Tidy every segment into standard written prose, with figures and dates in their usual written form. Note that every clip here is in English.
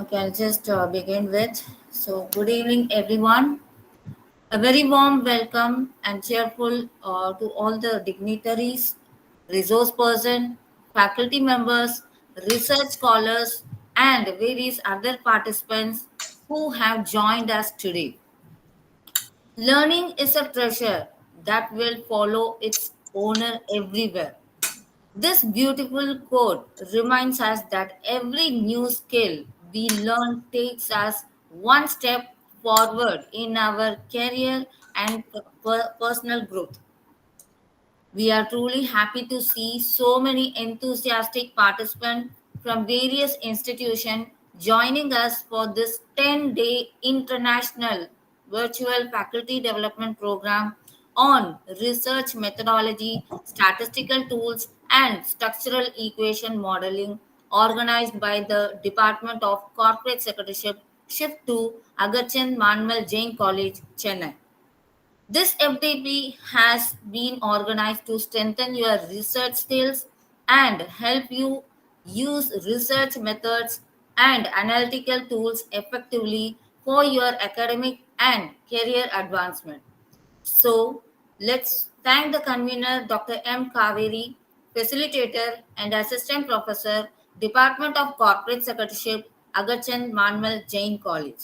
Okay, I'll just begin with. So, good evening, everyone. A very warm welcome and cheerful to all the dignitaries, resource person, faculty members, research scholars, and various other participants who have joined us today. Learning is a treasure that will follow its owner everywhere. This beautiful quote reminds us that every new skill we learn takes us one step forward in our career and personal growth. We are truly happy to see so many enthusiastic participants from various institutions joining us for this 10-day international virtual faculty development program on research methodology, statistical tools, and structural equation modeling organized by the Department of Corporate Secretaryship Shift to Agachan Manuel Jain College, Chennai. This FDP has been organized to strengthen your research skills and help you use research methods and analytical tools effectively for your academic and career advancement. So, let's thank the convener, Dr. M. Kaveri, facilitator and assistant professor, Department of Corporate Secretaryship, Agachan Manuel Jain College.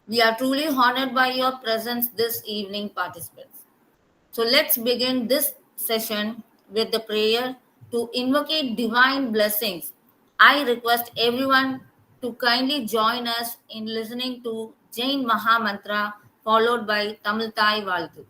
We are truly honored by your presence this evening, participants. So let's begin this session with the prayer to invocate divine blessings. I request everyone to kindly join us in listening to Jain Maha Mantra followed by Tamil Thai Valtu.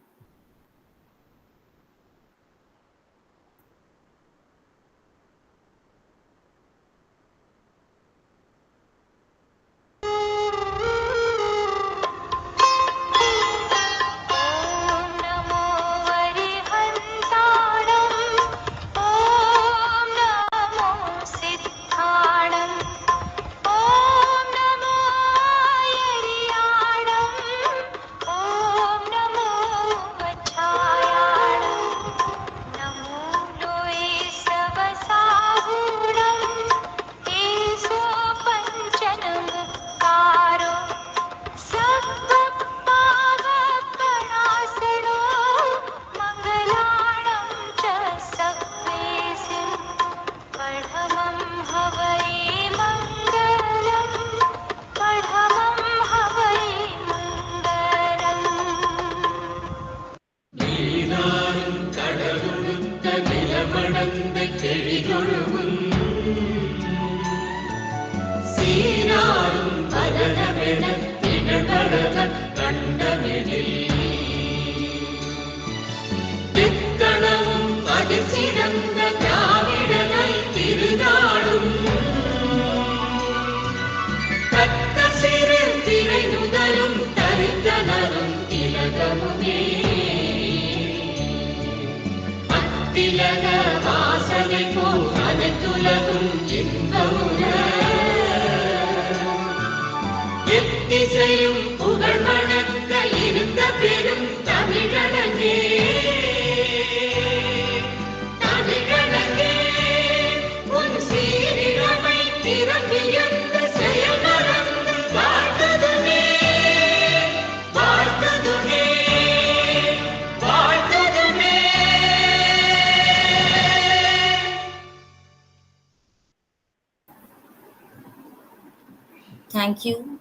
Thank you.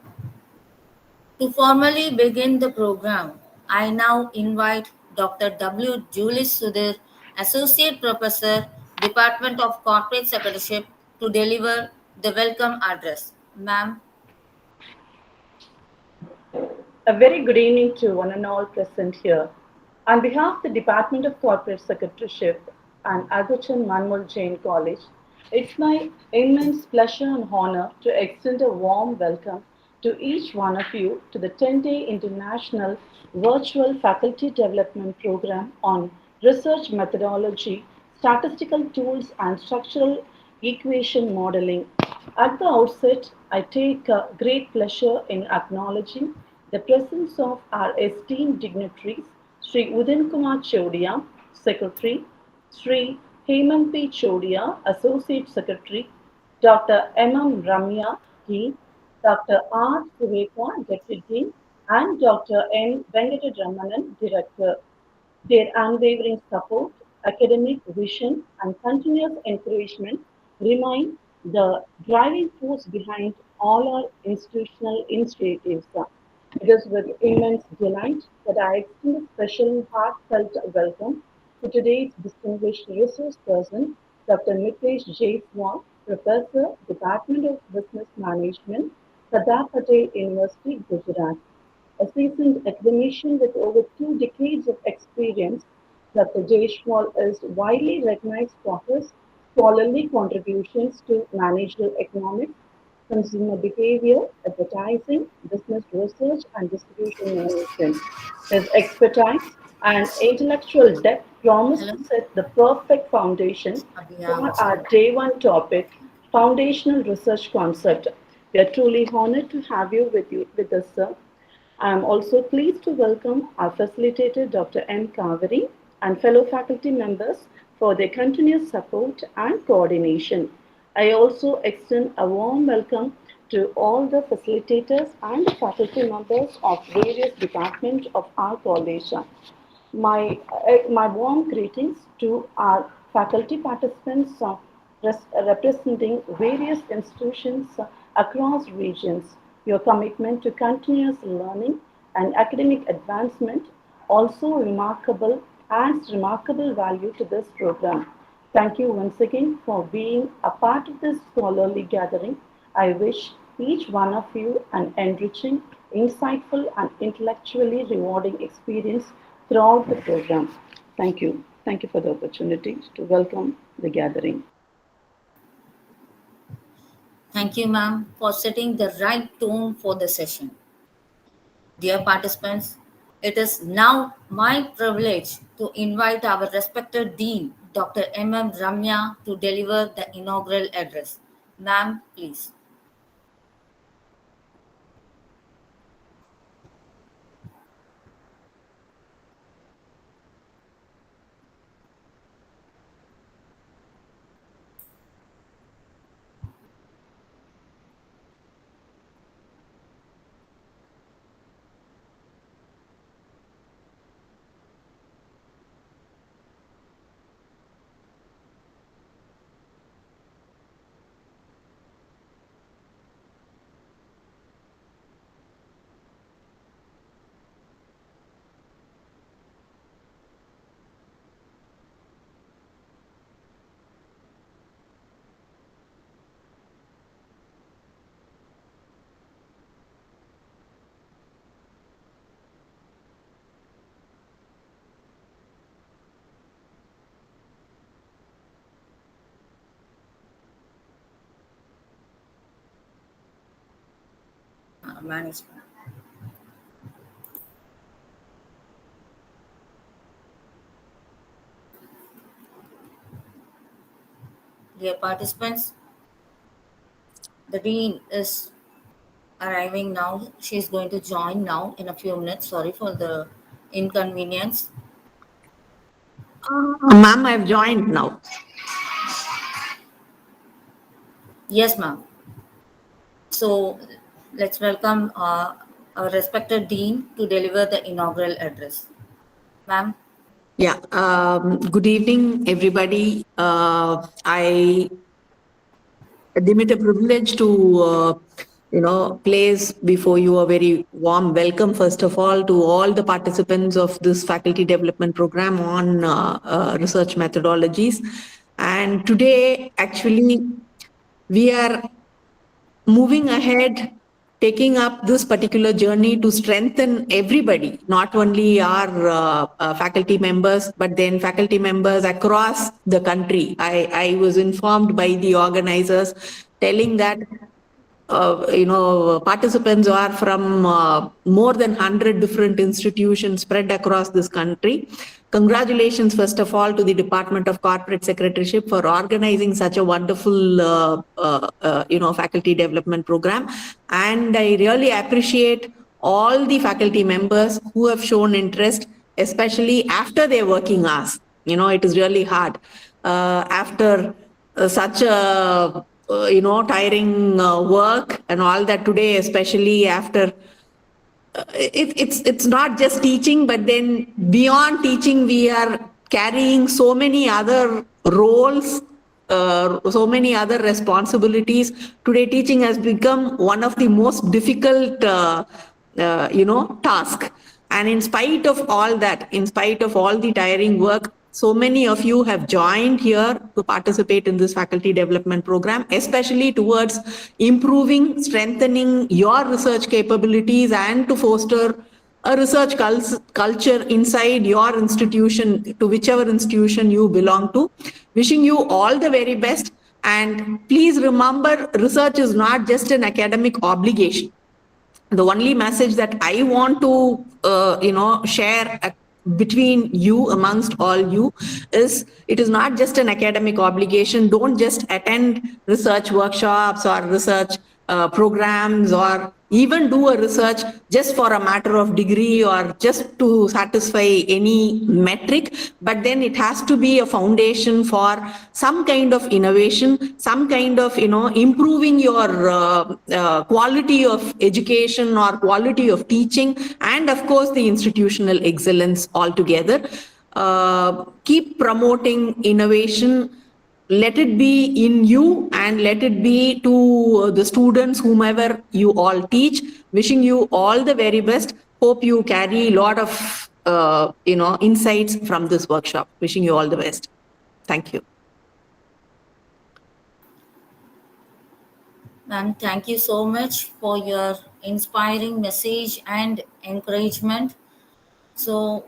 To formally begin the program, I now invite Dr. W. Julius Sudhir, Associate Professor, Department of Corporate Secretaryship, to deliver the welcome address. Ma'am. A very good evening to one and all present here. On behalf of the Department of Corporate Secretaryship and Agachan Manuel Jain College, it's my immense pleasure and honor to extend a warm welcome to each one of you to the 10-day International Virtual Faculty Development Program on Research Methodology, Statistical Tools and Structural Equation Modeling. At the outset, I take great pleasure in acknowledging the presence of our esteemed dignitaries, Sri Udan Kumar Chodia, Secretary, Sri Hemant P. Chodia, Associate Secretary, Dr. M. Ramya, Dean, Dr. R. Surekha, Deputy Dean, and Dr. N. Venkataramanan, Director. Their unwavering support, academic vision, and continuous encouragement remain the driving force behind all our institutional initiatives. It is with immense delight that I extend a special and heartfelt welcome to today's distinguished resource person, Dr. MITESH JAYSWAL, Professor, Department of Business Management, Sardar Patel University, Gujarat. A seasoned academician with over 2 decades of experience, Dr. Jaishwal is widely recognized for his scholarly contributions to managerial economics, consumer behavior, advertising, business research, and distribution management. His expertise and intellectual depth promise Hello? to set the perfect foundation अभी for यहाँ our बच्चे day one topic, foundational research concept. We are truly honored to have with us, sir. I am also pleased to welcome our facilitator, Dr. M. Kaveri, and fellow faculty members for their continuous support and coordination. I also extend a warm welcome to all the facilitators and faculty members of various departments of our college. My warm greetings to our faculty participants representing various institutions across regions. Your commitment to continuous learning and academic advancement also remarkable adds remarkable value to this program. Thank you once again for being a part of this scholarly gathering. I wish each one of you an enriching, insightful, and intellectually rewarding experience throughout the program. Thank you. Thank you for the opportunity to welcome the gathering. Thank you, ma'am, for setting the right tone for the session. Dear participants, it is now my privilege to invite our respected Dean, Dr. M. Ramya, to deliver the inaugural address. Ma'am, please. Management. Dear participants, the Dean is arriving now. She is going to join now in a few minutes. Sorry for the inconvenience. Ma'am, I've joined now. Yes, ma'am. So let's welcome our respected Dean to deliver the inaugural address. Ma'am. Yeah. Good evening, everybody. I deem it a privilege to, place before you a very warm welcome, first of all the participants of this faculty development program on research methodologies. And today, actually, we are moving ahead, taking up this particular journey to strengthen everybody, not only our faculty members, but then faculty members across the country. I was informed by the organizers telling that participants are from more than 100 different institutions spread across this country. Congratulations, first of all, to the Department of Corporate Secretaryship for organizing such a wonderful, faculty development program. And I really appreciate all the faculty members who have shown interest, especially after their working hours. It is really hard after such a tiring work and all that today, especially after it's not just teaching, but then beyond teaching, we are carrying so many other roles, so many other responsibilities. Today, teaching has become one of the most difficult, task. And in spite of all that, in spite of all the tiring work, so many of you have joined here to participate in this faculty development program, especially towards improving, strengthening your research capabilities and to foster a research culture inside your institution, to whichever institution you belong to. Wishing you all the very best. And please remember, research is not just an academic obligation. The only message that I want to share between you, amongst all you, is it is not just an academic obligation. Don't just attend research workshops or research programs, or even do a research just for a matter of degree or just to satisfy any metric, but then it has to be a foundation for some kind of innovation, some kind of improving your quality of education or quality of teaching, and of course the institutional excellence altogether. Keep promoting innovation. Let it be in you and let it be to the students, whomever you all teach. Wishing you all the very best. Hope you carry a lot of insights from this workshop. Wishing you all the best. Thank you. Ma'am, thank you so much for your inspiring message and encouragement. So,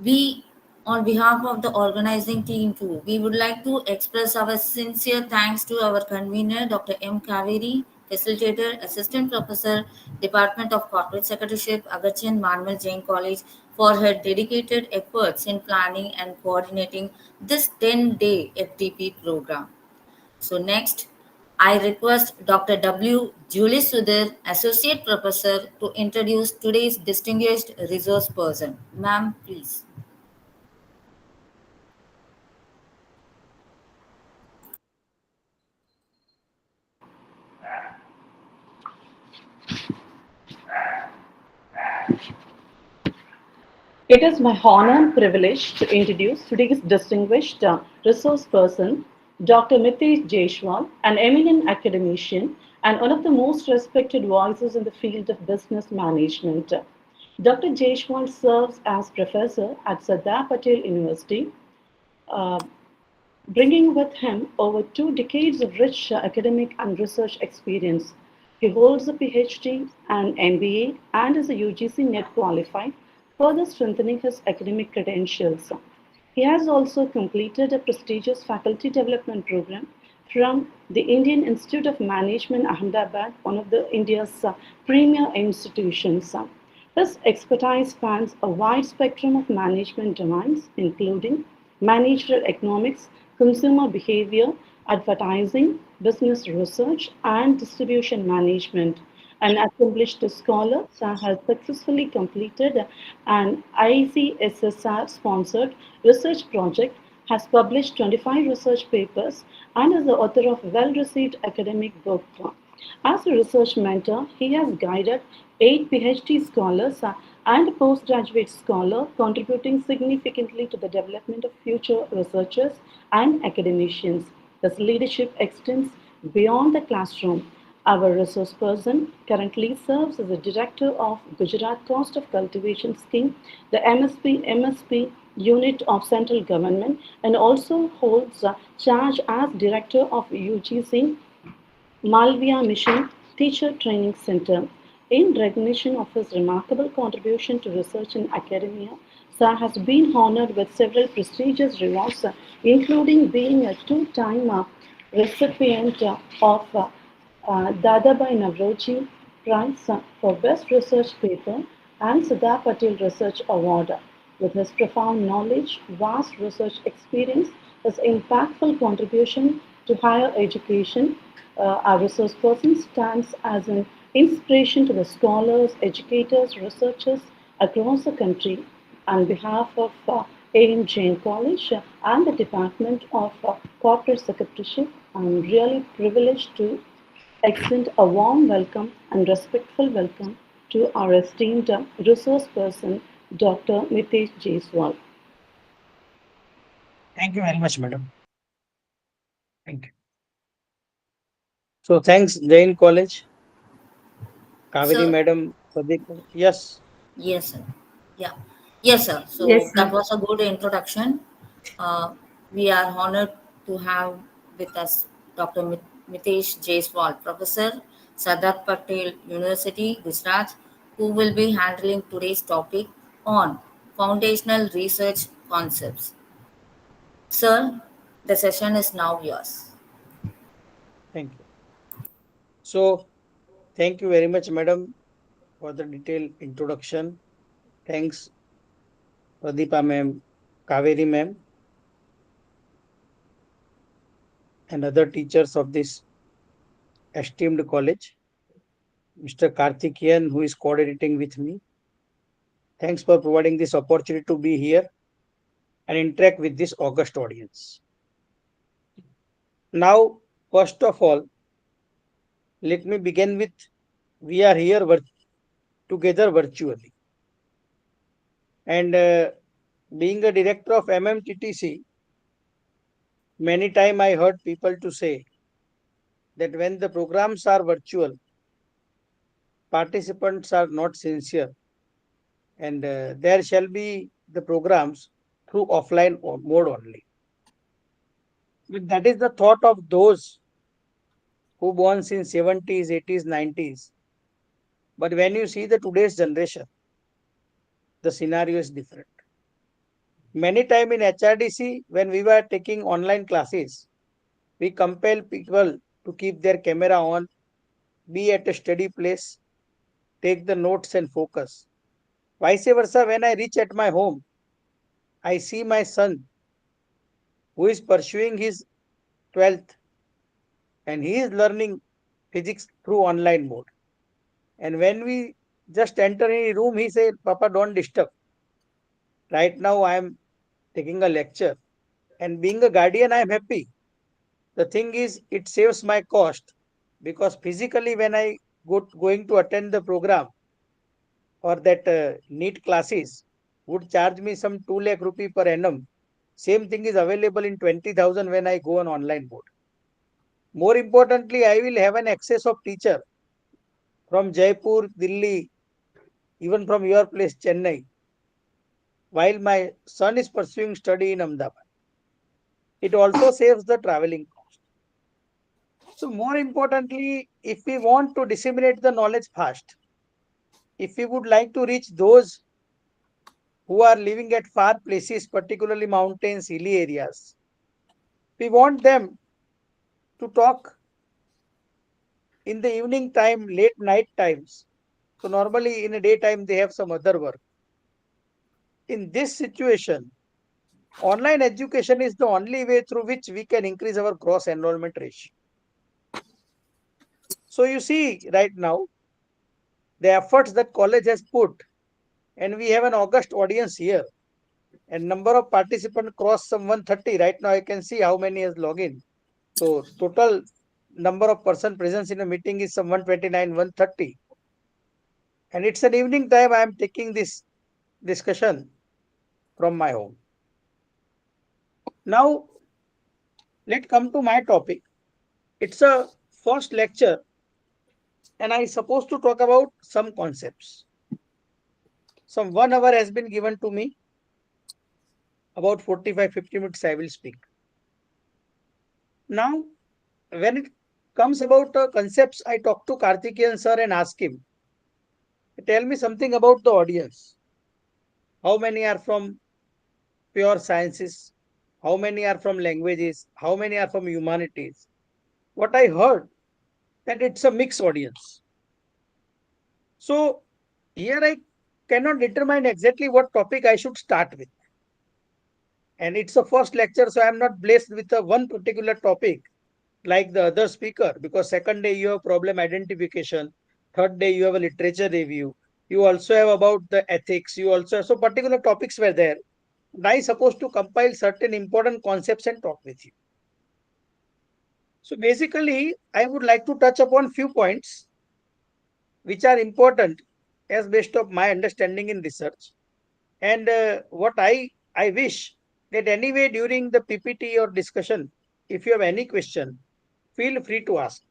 we, on behalf of the organizing team too, we would like to express our sincere thanks to our convener, Dr. M. Kaveri, facilitator, assistant professor, Department of Corporate Secretaryship, Agachan Manmal Jain College, for her dedicated efforts in planning and coordinating this 10-day FDP program. So next, I request Dr. W. Julie Sudhir, Associate Professor, to introduce today's distinguished resource person. Ma'am, please. It is my honor and privilege to introduce today's distinguished resource person, Dr. MITESH JAYSWAL, an eminent academician and one of the most respected voices in the field of business management. Dr. JAYSWAL serves as professor at Sardar Patel University, uh, bringing with him over 2 decades of rich academic and research experience. He holds a PhD and MBA and is a UGC NET qualified, further strengthening his academic credentials. He has also completed a prestigious faculty development program from the Indian Institute of Management, Ahmedabad, one of the India's premier institutions. His expertise spans a wide spectrum of management domains, including managerial economics, consumer behavior, advertising, business research, and distribution management. An accomplished scholar, Shah has successfully completed an ICSSR sponsored research project, has published 25 research papers, and is the author of well received academic books. As a research mentor, he has guided 8 PhD scholars and postgraduate scholars, contributing significantly to the development of future researchers and academicians. His leadership extends beyond the classroom. Our resource person currently serves as the director of Gujarat Cost of Cultivation Scheme, the MSP unit of central government, and also holds charge as director of UGC Malviya Mission Teacher Training Center. In recognition of his remarkable contribution to research in academia, Shah has been honored with several prestigious rewards, including being a two-time recipient of Dadabhai Navroji Prize for Best Research Paper and Sardar Patel Research Award. With his profound knowledge, vast research experience, his impactful contribution to higher education, our resource person stands as an inspiration to the scholars, educators, researchers across the country. On behalf of A.M. Jain College and the Department of Corporate Secretaryship. I'm really privileged to extend a warm welcome and respectful welcome to our esteemed resource person, Dr. MITESH JAYSWAL. Thank you very much, madam. Thank you. So thanks, Jain College, Kaveri So, madam, Pradeep. Yes, yes, sir. Yeah. Yes, sir. Yes, So sir. that was a good introduction. Uh, we are honored to have with us Dr. Mitesh Jayswal, Professor, Sardar Patel University, Gujarat, who will be handling today's topic on foundational research concepts. Sir, the session is now yours. thank you. So thank you very much, madam, for the detailed introduction. Thanks, Pradeepa ma'am, Kaveri ma'am, and other teachers of this esteemed college. Mr. Karthikeyan, who is coordinating with me. Thanks for providing this opportunity to be here and interact with this august audience. Now, first of all, let me begin with we are here together virtually. And being a director of MMTTC, many time I heard people to say that when the programs are virtual, participants are not sincere, and there shall be the programs through offline mode only. But that is the thought of those who born in 70s, 80s, 90s. But when you see the today's generation, the scenario is different. Many time in HRDC, when we were taking online classes, we compel people to keep their camera on, be at a steady place, take the notes and focus. Vice versa, when I reach at my home, I see my son who is pursuing his 12th and he is learning physics through online mode. And when we just enter a room, he said, Papa, don't disturb. Right now, I am taking a lecture. And being a guardian, I am happy. The thing is, it saves my cost because physically, when I going to attend the program or that NEET classes would charge me some 2 lakh rupee per annum. Same thing is available in 20,000 when I go on online board. More importantly, I will have an access of teacher from Jaipur, Delhi, even from your place, Chennai, while my son is pursuing study in Ahmedabad. It also saves the traveling cost. So more importantly, if we want to disseminate the knowledge fast, if we would like to reach those who are living at far places, particularly mountains, hilly areas, we want them to talk in the evening time, late night times. So normally in a daytime they have some other work. In this situation, online education is the only way through which we can increase our gross enrollment ratio. So you see right now the efforts that college has put, and we have an august audience here, and number of participants crossed some 130. Right now I can see how many has logged in. So total number of person presence in a meeting is some 129, 130. And it's an evening time I am taking this discussion from my home. Now let's come to my topic. It's a first lecture and I supposed to talk about some concepts. Some 1 hour has been given to me. About 45-50 minutes I will speak. Now, when it comes about concepts, I talk to Karthikeyan sir and ask him, tell me something about the audience. How many are from pure sciences? How many are from languages? How many are from humanities? What I heard that it's a mixed audience. So here I cannot determine exactly what topic I should start with. And it's a first lecture, so I'm not blessed with a one particular topic like the other speaker, because second day you have problem identification, third day you have a literature review, you also have about the ethics, you also have, so particular topics were there. And I supposed to compile certain important concepts and talk with you. So basically, I would like to touch upon few points which are important as based of my understanding in research. And what I wish that anyway during the PPT or discussion, if you have any question, feel free to ask.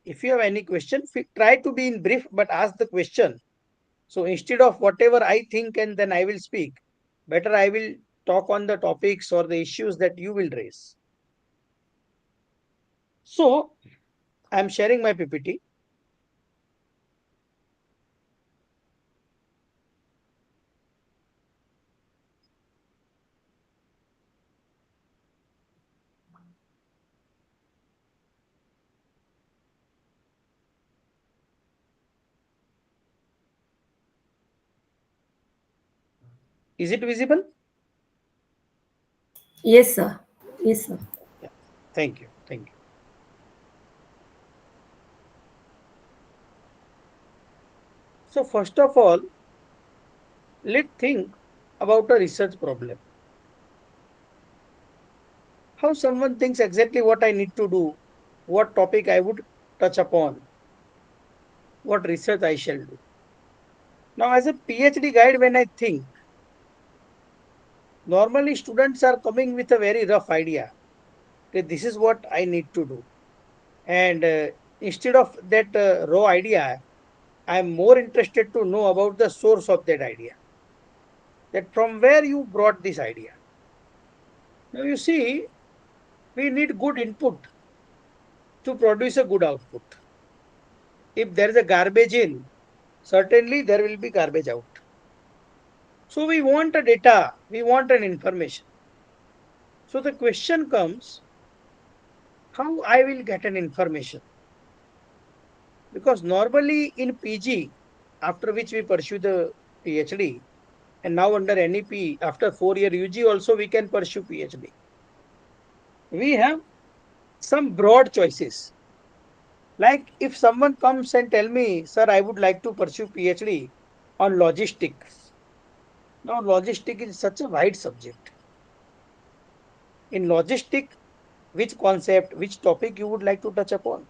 If you have any question, try to be in brief, but ask the question. So instead of whatever I think and then I will speak, better I will talk on the topics or the issues that you will raise. So I'm sharing my PPT. Is it visible? Yes, sir. Yes, sir. Yeah. Thank you. Thank you. So first of all, let's think about a research problem. How someone thinks exactly what I need to do, what topic I would touch upon, what research I shall do. Now, as a PhD guide, when I think, normally students are coming with a very rough idea that this is what I need to do. And instead of that raw idea, I am more interested to know about the source of that idea, that from where you brought this idea. Now, you see, we need good input to produce a good output. If there is a garbage in, certainly there will be garbage out. So we want a data, we want an information. So the question comes, how I will get an information? Because normally in PG, after which we pursue the PhD, and now under NEP, after 4 year UG also we can pursue PhD. We have some broad choices. Like if someone comes and tell me, sir, I would like to pursue PhD on logistics. Now logistics is such a wide subject. In logistics, which concept, which topic you would like to touch upon?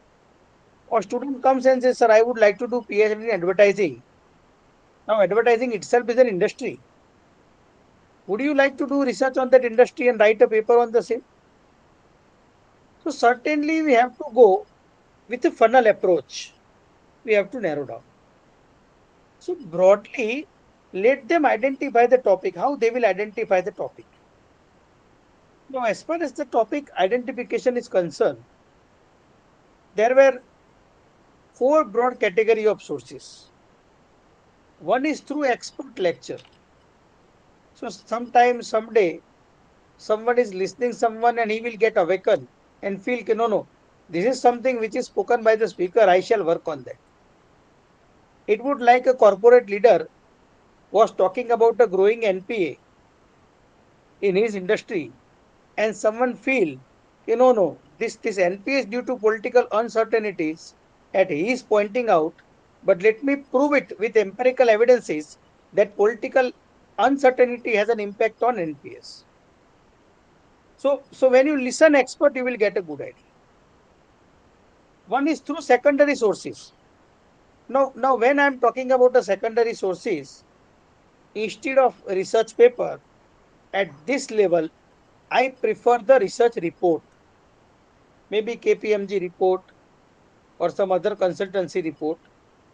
Or student comes and says, sir, I would like to do PhD in advertising. Now advertising itself is an industry. Would you like to do research on that industry and write a paper on the same? So certainly we have to go with a funnel approach. We have to narrow down. So broadly, let them identify the topic, how they will identify the topic. Now, as far as the topic identification is concerned, there were four broad category of sources. One is through expert lecture. So sometime, someday, someone is listening someone and he will get awakened and feel, no, no, this is something which is spoken by the speaker, I shall work on that. It would like a corporate leader was talking about a growing NPA in his industry and someone feel, no, this NPA is due to political uncertainties that he is pointing out, but let me prove it with empirical evidences that political uncertainty has an impact on NPS. So when you listen expert, you will get a good idea. One is through secondary sources. Now when I'm talking about the secondary sources, instead of research paper, at this level, I prefer the research report, maybe KPMG report or some other consultancy report.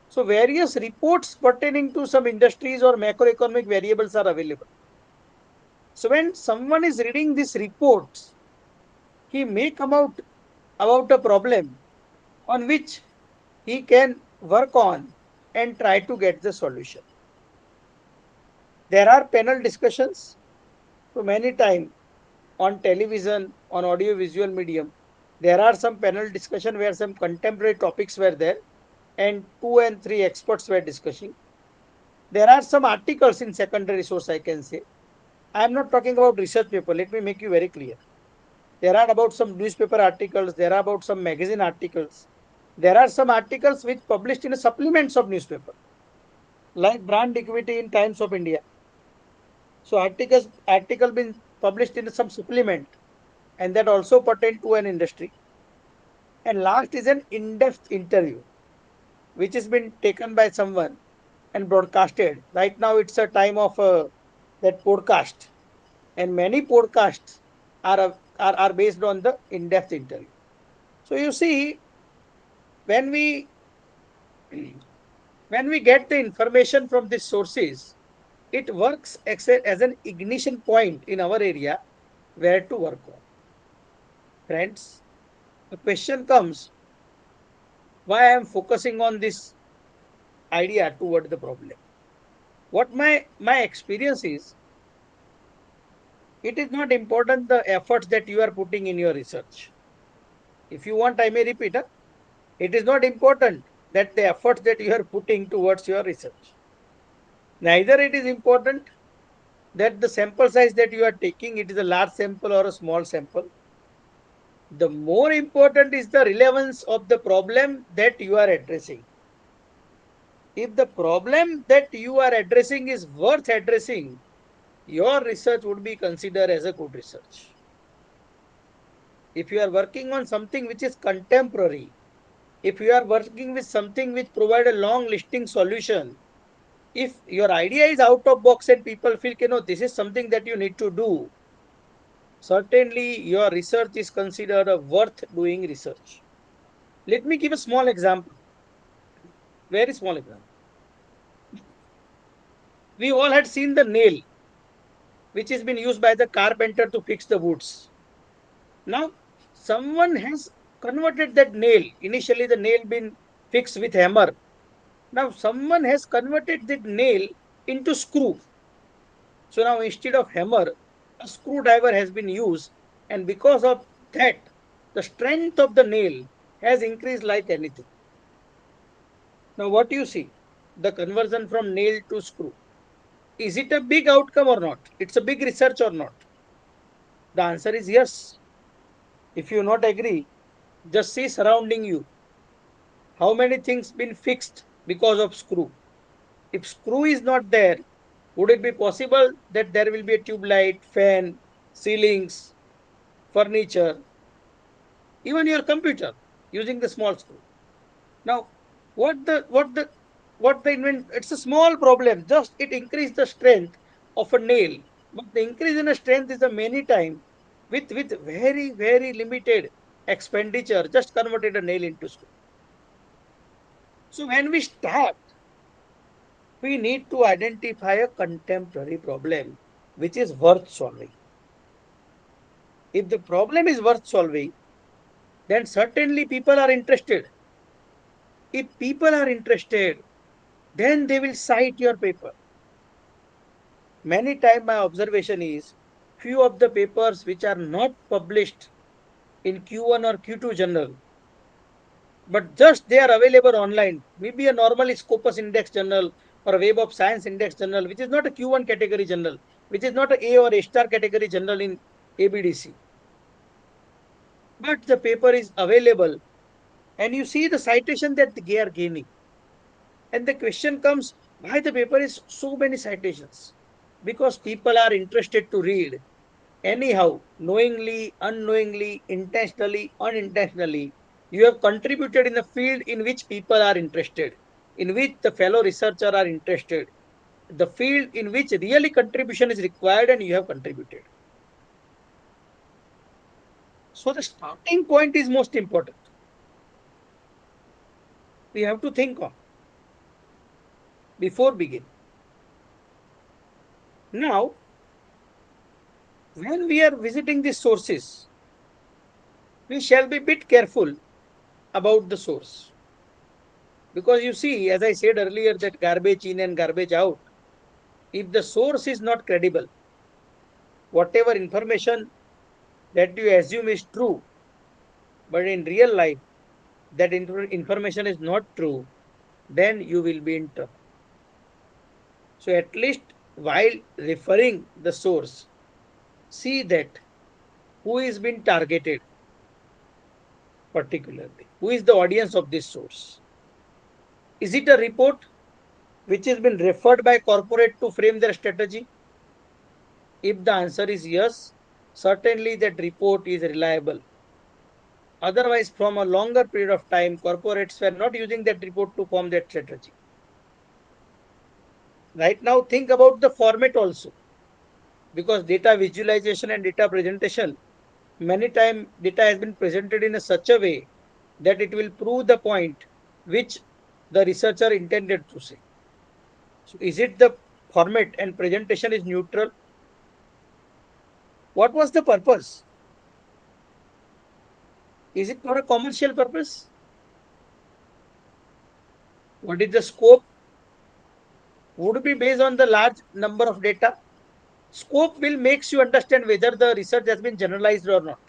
So various reports pertaining to some industries or macroeconomic variables are available. So when someone is reading these reports, he may come out about a problem on which he can work on and try to get the solution. There are panel discussions. So many times on television, on audio visual medium, there are some panel discussion where some contemporary topics were there and two and three experts were discussing. There are some articles in secondary source, I can say. I am not talking about research paper. Let me make you very clear. There are about some newspaper articles. There are about some magazine articles. There are some articles which published in supplements of newspaper, like brand equity in Times of India. So article been published in some supplement, and that also pertain to an industry. And last is an in-depth interview, which has been taken by someone and broadcasted. Right now, it's a time of that podcast, and many podcasts are based on the in-depth interview. So you see, when we when we get the information from these sources, it works as an ignition point in our area where to work on. Friends, the question comes, why I am focusing on this idea toward the problem. What my experience is, it is not important the efforts that you are putting in your research. If you want, I may repeat. It is not important that the efforts that you are putting towards your research. Neither it is important that the sample size that you are taking, it is a large sample or a small sample. The more important is the relevance of the problem that you are addressing. If the problem that you are addressing is worth addressing, your research would be considered as a good research. If you are working on something which is contemporary, if you are working with something which provide a long listing solution, if your idea is out of box and people feel, this is something that you need to do, certainly your research is considered a worth doing research. Let me give a small example, very small example. We all had seen the nail, which has been used by the carpenter to fix the woods. Now, someone has converted that nail. Initially, the nail been fixed with hammer. Now, someone has converted that nail into screw. So now, instead of hammer, a screwdriver has been used, and because of that, the strength of the nail has increased like anything. Now, what do you see? The conversion from nail to screw. Is it a big outcome or not? It's a big research or not? The answer is yes. If you not agree, just see surrounding you. How many things been fixed because of screw? If screw is not there, would it be possible that there will be a tube light, fan, ceilings, furniture, even your computer using the small screw? Now, what the what the what the invent? It's a small problem. Just it increase the strength of a nail, but the increase in the strength is a many time with very limited expenditure. Just converted a nail into screw. So when we start, we need to identify a contemporary problem which is worth solving. If the problem is worth solving, then certainly people are interested. If people are interested, then they will cite your paper. Many times my observation is few of the papers which are not published in Q1 or Q2 journal, but just they are available online. Maybe a normal Scopus Index journal or a Web of Science Index journal, which is not a Q1 category journal, which is not a A or A star category journal in ABDC. But the paper is available, and you see the citation that they are gaining. And the question comes, why the paper is so many citations? Because people are interested to read. Anyhow, knowingly, unknowingly, intentionally, unintentionally, you have contributed in a field in which people are interested, in which the fellow researchers are interested, the field in which really contribution is required, and you have contributed. So the starting point is most important. We have to think on before begin. Now, when we are visiting these sources, we shall be a bit careful about the source. Because you see, as I said earlier, that garbage in and garbage out, if the source is not credible, whatever information that you assume is true, but in real life, that information is not true, then you will be in trouble. So at least while referring the source, see that who is being targeted particularly, who is the audience of this source. Is it a report which has been referred by corporate to frame their strategy? If the answer is yes, certainly that report is reliable. Otherwise, from a longer period of time, corporates were not using that report to form that strategy. Right now, think about the format also, because data visualization and data presentation, many times data has been presented in a such a way that it will prove the point which the researcher intended to say. So is it the format and presentation is neutral? What was the purpose? Is it for a commercial purpose? What is the scope? Would it be based on the large number of data? Scope will makes you understand whether the research has been generalized or not.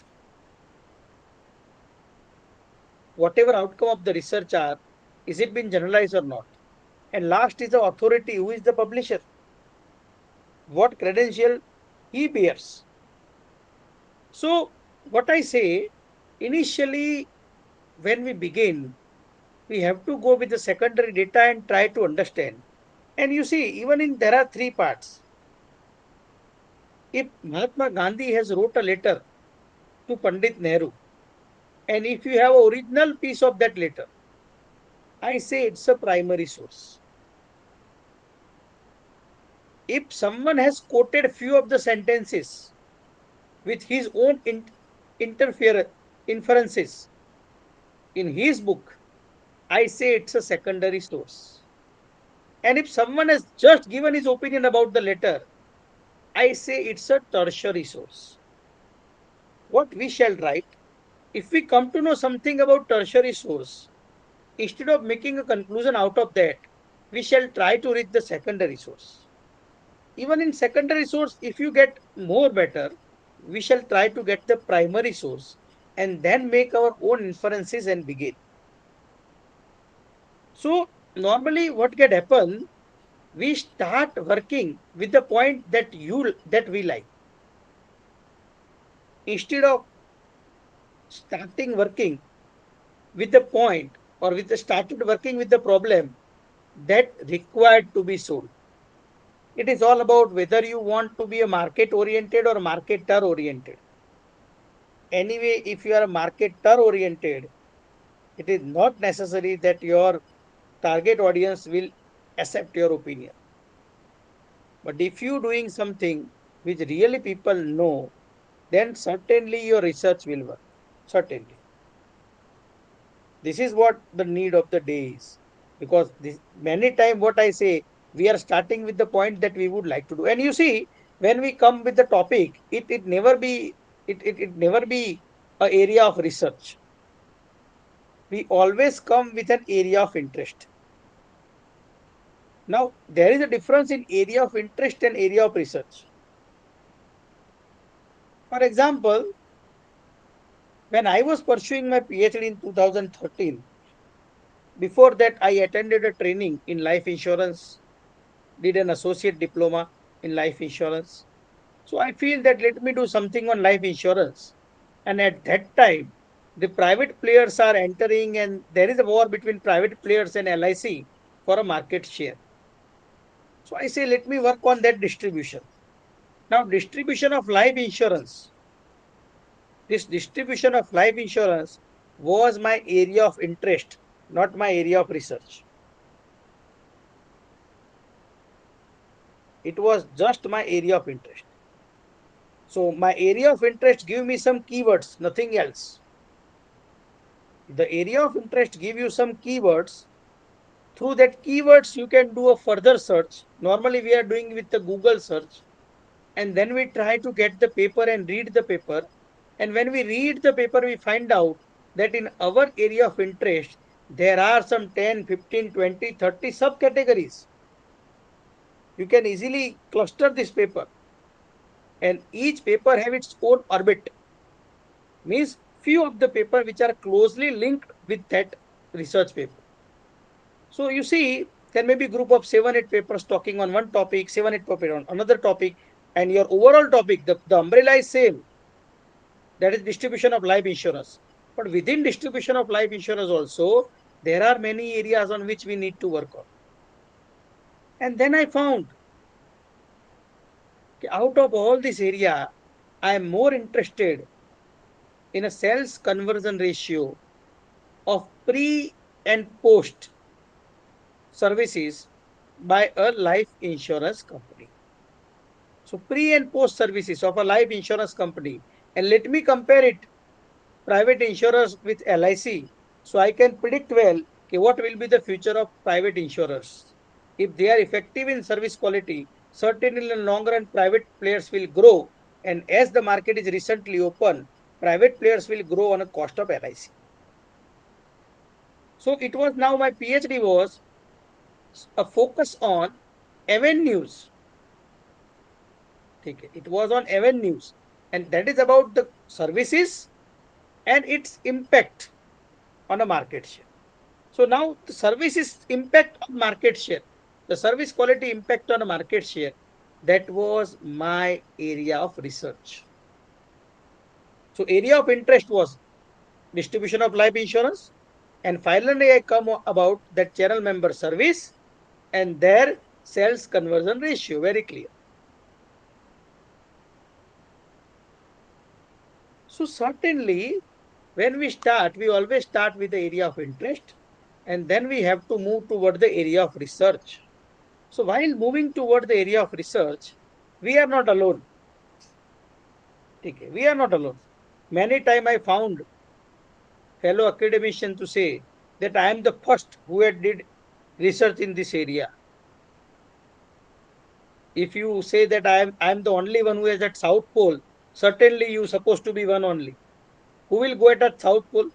Whatever outcome of the research are, is it been generalized or not? And last is the authority, who is the publisher, what credential he bears. So what I say, initially when we begin, we have to go with the secondary data and try to understand. And you see, even in there are three parts. If Mahatma Gandhi has wrote a letter to Pandit Nehru, and if you have an original piece of that letter, I say it's a primary source. If someone has quoted few of the sentences with his own interfere inferences in his book, I say it's a secondary source. And if someone has just given his opinion about the letter, I say it's a tertiary source. What we shall write, if we come to know something about tertiary source, instead of making a conclusion out of that, we shall try to reach the secondary source. Even in secondary source, if you get more better, we shall try to get the primary source and then make our own inferences and begin. So normally what can happen, we start working with the point that we like. Instead of starting working with the point or with the started working with the problem that required to be solved. It is all about whether you want to be a market oriented or marketer oriented. Anyway, if you are a marketer oriented, it is not necessary that your target audience will accept your opinion. But if you doing something which really people know, then certainly your research will work. Certainly. This is what the need of the day is. Because this, many times what I say, we are starting with the point that we would like to do. And you see, when we come with the topic, it never be it never be a area of research. We always come with an area of interest. Now, there is a difference in area of interest and area of research. For example, when I was pursuing my PhD in 2013, before that, I attended a training in life insurance, did an associate diploma in life insurance. So I feel that let me do something on life insurance. And at that time, the private players are entering, and there is a war between private players and LIC for a market share. So I say, let me work on that distribution. Now, distribution of life insurance. This distribution of life insurance was my area of interest, not my area of research. It was just my area of interest. So my area of interest give me some keywords, nothing else. The area of interest give you some keywords. Through that keywords, you can do a further search. Normally, we are doing with the Google search. And then we try to get the paper and read the paper. And when we read the paper, we find out that in our area of interest, there are some 10, 15, 20, 30 subcategories. You can easily cluster this paper. And each paper have its own orbit. Means few of the paper which are closely linked with that research paper. So you see, there may be group of 7, 8 papers talking on one topic, 7, 8 papers on another topic, and your overall topic, the umbrella is same. That is distribution of life insurance. But within distribution of life insurance also, there are many areas on which we need to work on. And then I found, Out of all this area, I am more interested in a sales conversion ratio of pre and post services by a life insurance company. So pre and post services of a life insurance company. And let me compare it private insurers with LIC. So I can predict well okay, what will be the future of private insurers. If they are effective in service quality, certainly in the long run, private players will grow. And as the market is recently open, private players will grow on a cost of LIC. So it was now my PhD was a focus on avenues. Okay, it was on avenues, and that is about the services and its impact on a market share. So now the services impact on market share, the service quality impact on a market share, that was my area of research. So area of interest was distribution of life insurance, and finally I come about that channel member service and their sales conversion ratio, very clear. So certainly when we start, we always start with the area of interest, and then we have to move toward the area of research. So while moving toward the area of research, we are not alone. Okay, we are not alone. Many times I found fellow academicians to say that I am the first who had did research in this area. If you say that I am the only one who is at South Pole, certainly you supposed to be one only. Who will go at South Pole?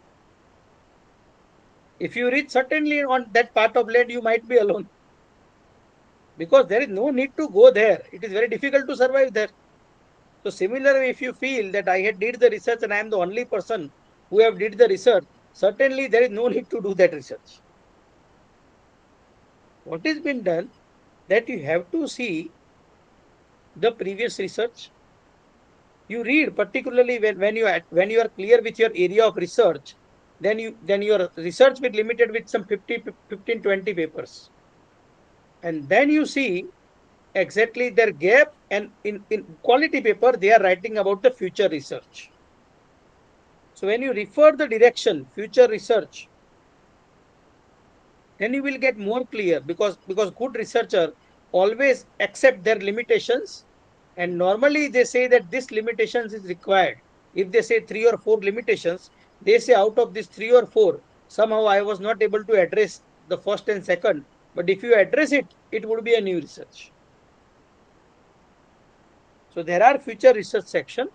If you reach certainly on that part of land, you might be alone because there is no need to go there. It is very difficult to survive there. So similarly, if you feel that I had did the research and I am the only person who have did the research, certainly there is no need to do that research. What has been done that you have to see the previous research. You read particularly when you are clear with your area of research, then your research will limited with some 50, 15, 20 papers. And then you see exactly their gap, and in quality paper they are writing about the future research. So when you refer the direction future research, then you will get more clear because good researcher always accept their limitations, and normally they say that this limitations is required. If they say 3 or 4 limitations, they say out of these 3 or 4, somehow I was not able to address the first and second, but if you address it, it would be a new research. So there are future research section.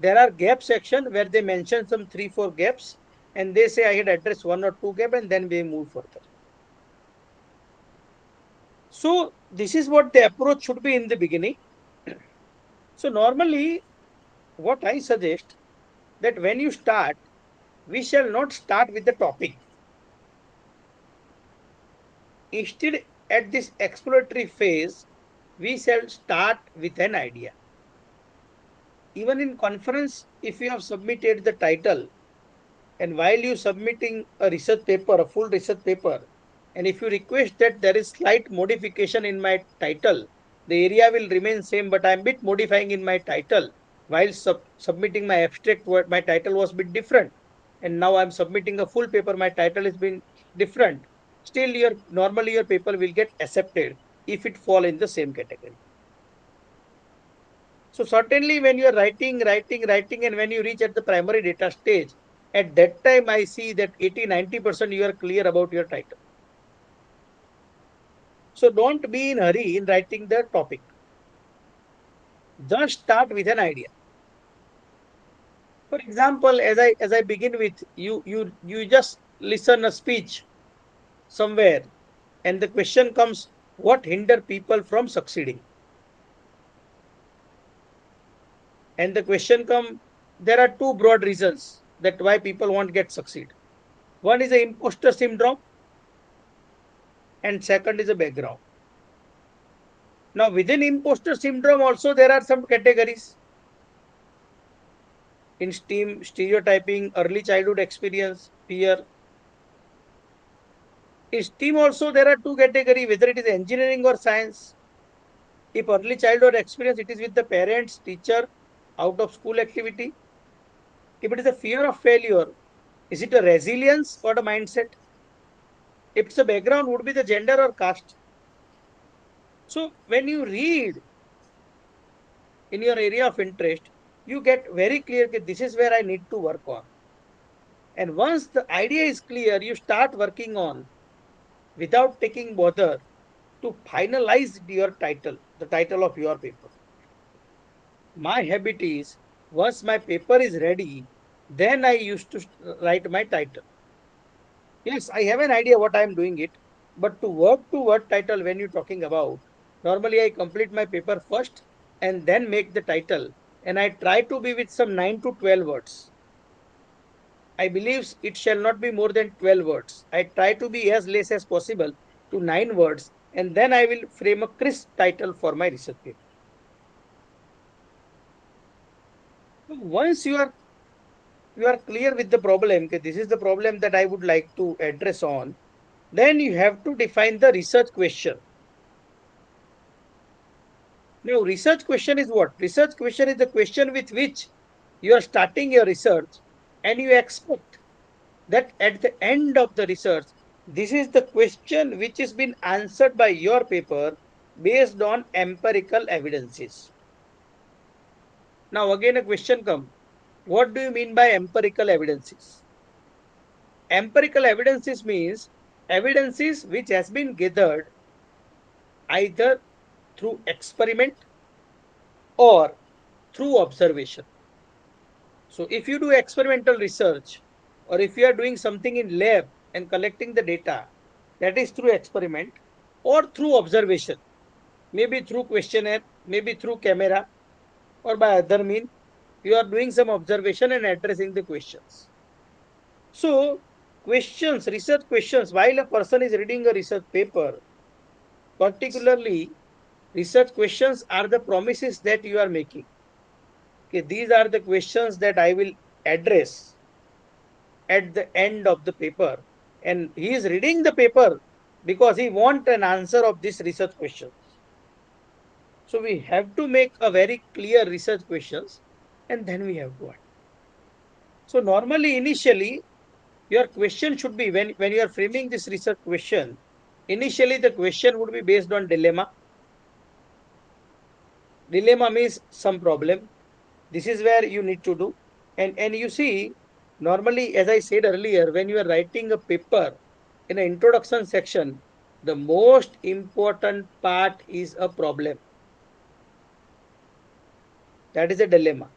There are gap section where they mention some 3, 4 gaps, and they say I had addressed 1 or 2 gap, and then we move further. So this is what the approach should be in the beginning. So normally what I suggest that when you start, we shall not start with the topic. Instead, at this exploratory phase, we shall start with an idea. Even in conference, if you have submitted the title, and while you submitting a research paper, a full research paper, and if you request that there is slight modification in my title, the area will remain same, but I'm bit modifying in my title. While submitting my abstract, my title was bit different, and now I'm submitting a full paper, my title has been different. Still, normally your paper will get accepted if it fall in the same category. So certainly when you are writing, and when you reach at the primary data stage, at that time I see that 80-90% you are clear about your title. So don't be in a hurry in writing the topic. Just start with an idea. For example, as I begin with, you just listen a speech somewhere, and the question comes, what hinder people from succeeding? And the question comes, there are 2 broad reasons that why people won't get succeed. One is the imposter syndrome, and second is a background. Now within imposter syndrome also there are some categories. In STEAM, stereotyping, early childhood experience, fear. In STEAM also there are 2 categories, whether it is engineering or science. If early childhood experience, it is with the parents, teacher, out of school activity. If it is a fear of failure, is it a resilience or a mindset? If it's a background, would be the gender or caste. So when you read in your area of interest, you get very clear that this is where I need to work on. And once the idea is clear, you start working on without taking bother to finalize your title, the title of your paper. My habit is once my paper is ready, then I used to write my title. Yes, I have an idea what I am doing it, but to word title when you're talking about, normally I complete my paper first and then make the title, and I try to be with some 9 to 12 words. I believe it shall not be more than 12 words. I try to be as less as possible to 9 words, and then I will frame a crisp title for my research paper. Once you are clear with the problem, okay, this is the problem that I would like to address on, then you have to define the research question. Now, research question is what? Research question is the question with which you are starting your research, and you expect that at the end of the research, this is the question which has been answered by your paper based on empirical evidences. Now, again, a question comes. What do you mean by empirical evidences? Empirical evidences means evidences which has been gathered either through experiment or through observation. So if you do experimental research, or if you are doing something in lab and collecting the data, that is through experiment or through observation, maybe through questionnaire, maybe through camera, or by other mean, you are doing some observation and addressing the questions. So questions, research questions, while a person is reading a research paper, particularly research questions are the promises that you are making. Okay, these are the questions that I will address at the end of the paper. And he is reading the paper because he wants an answer of this research question. So we have to make a very clear research questions, and then we have to add. So normally, initially, your question should be when you are framing this research question, initially the question would be based on dilemma. Dilemma means some problem. This is where you need to do. And you see, normally, as I said earlier, when you are writing a paper in an introduction section, the most important part is a problem. That is a dilemma.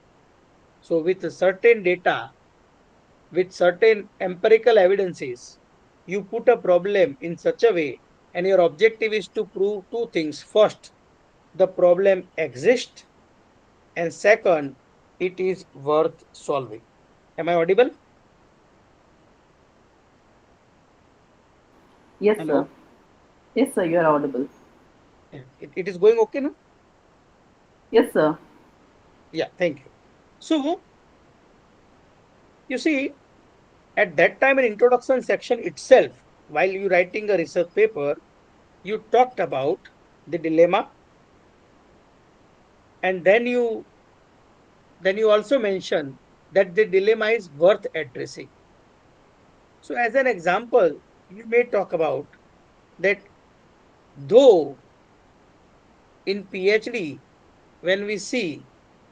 So with certain data, with certain empirical evidences, you put a problem in such a way, and your objective is to prove two things. First, the problem exists, and second, it is worth solving. Am I audible? Yes, sir. Hello? Yes, sir, you are audible. It is going okay now? Yes, sir. Yeah, thank you. So, you see, at that time in introduction section itself, while you writing a research paper, you talked about the dilemma, and then you also mentioned that the dilemma is worth addressing. So, as an example, you may talk about that though in PhD, when we see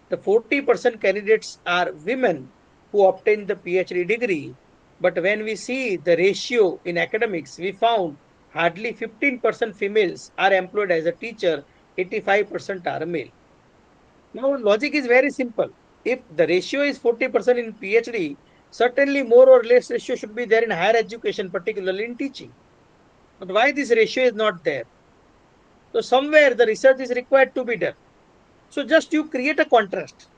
the 40% candidates are women who obtain the PhD degree, but when we see the ratio in academics, we found hardly 15% females are employed as a teacher, 85% are male. Now, logic is very simple. If the ratio is 40% in PhD, certainly more or less ratio should be there in higher education, particularly in teaching. But why this ratio is not there? So somewhere the research is required to be done. So just you create a contrast.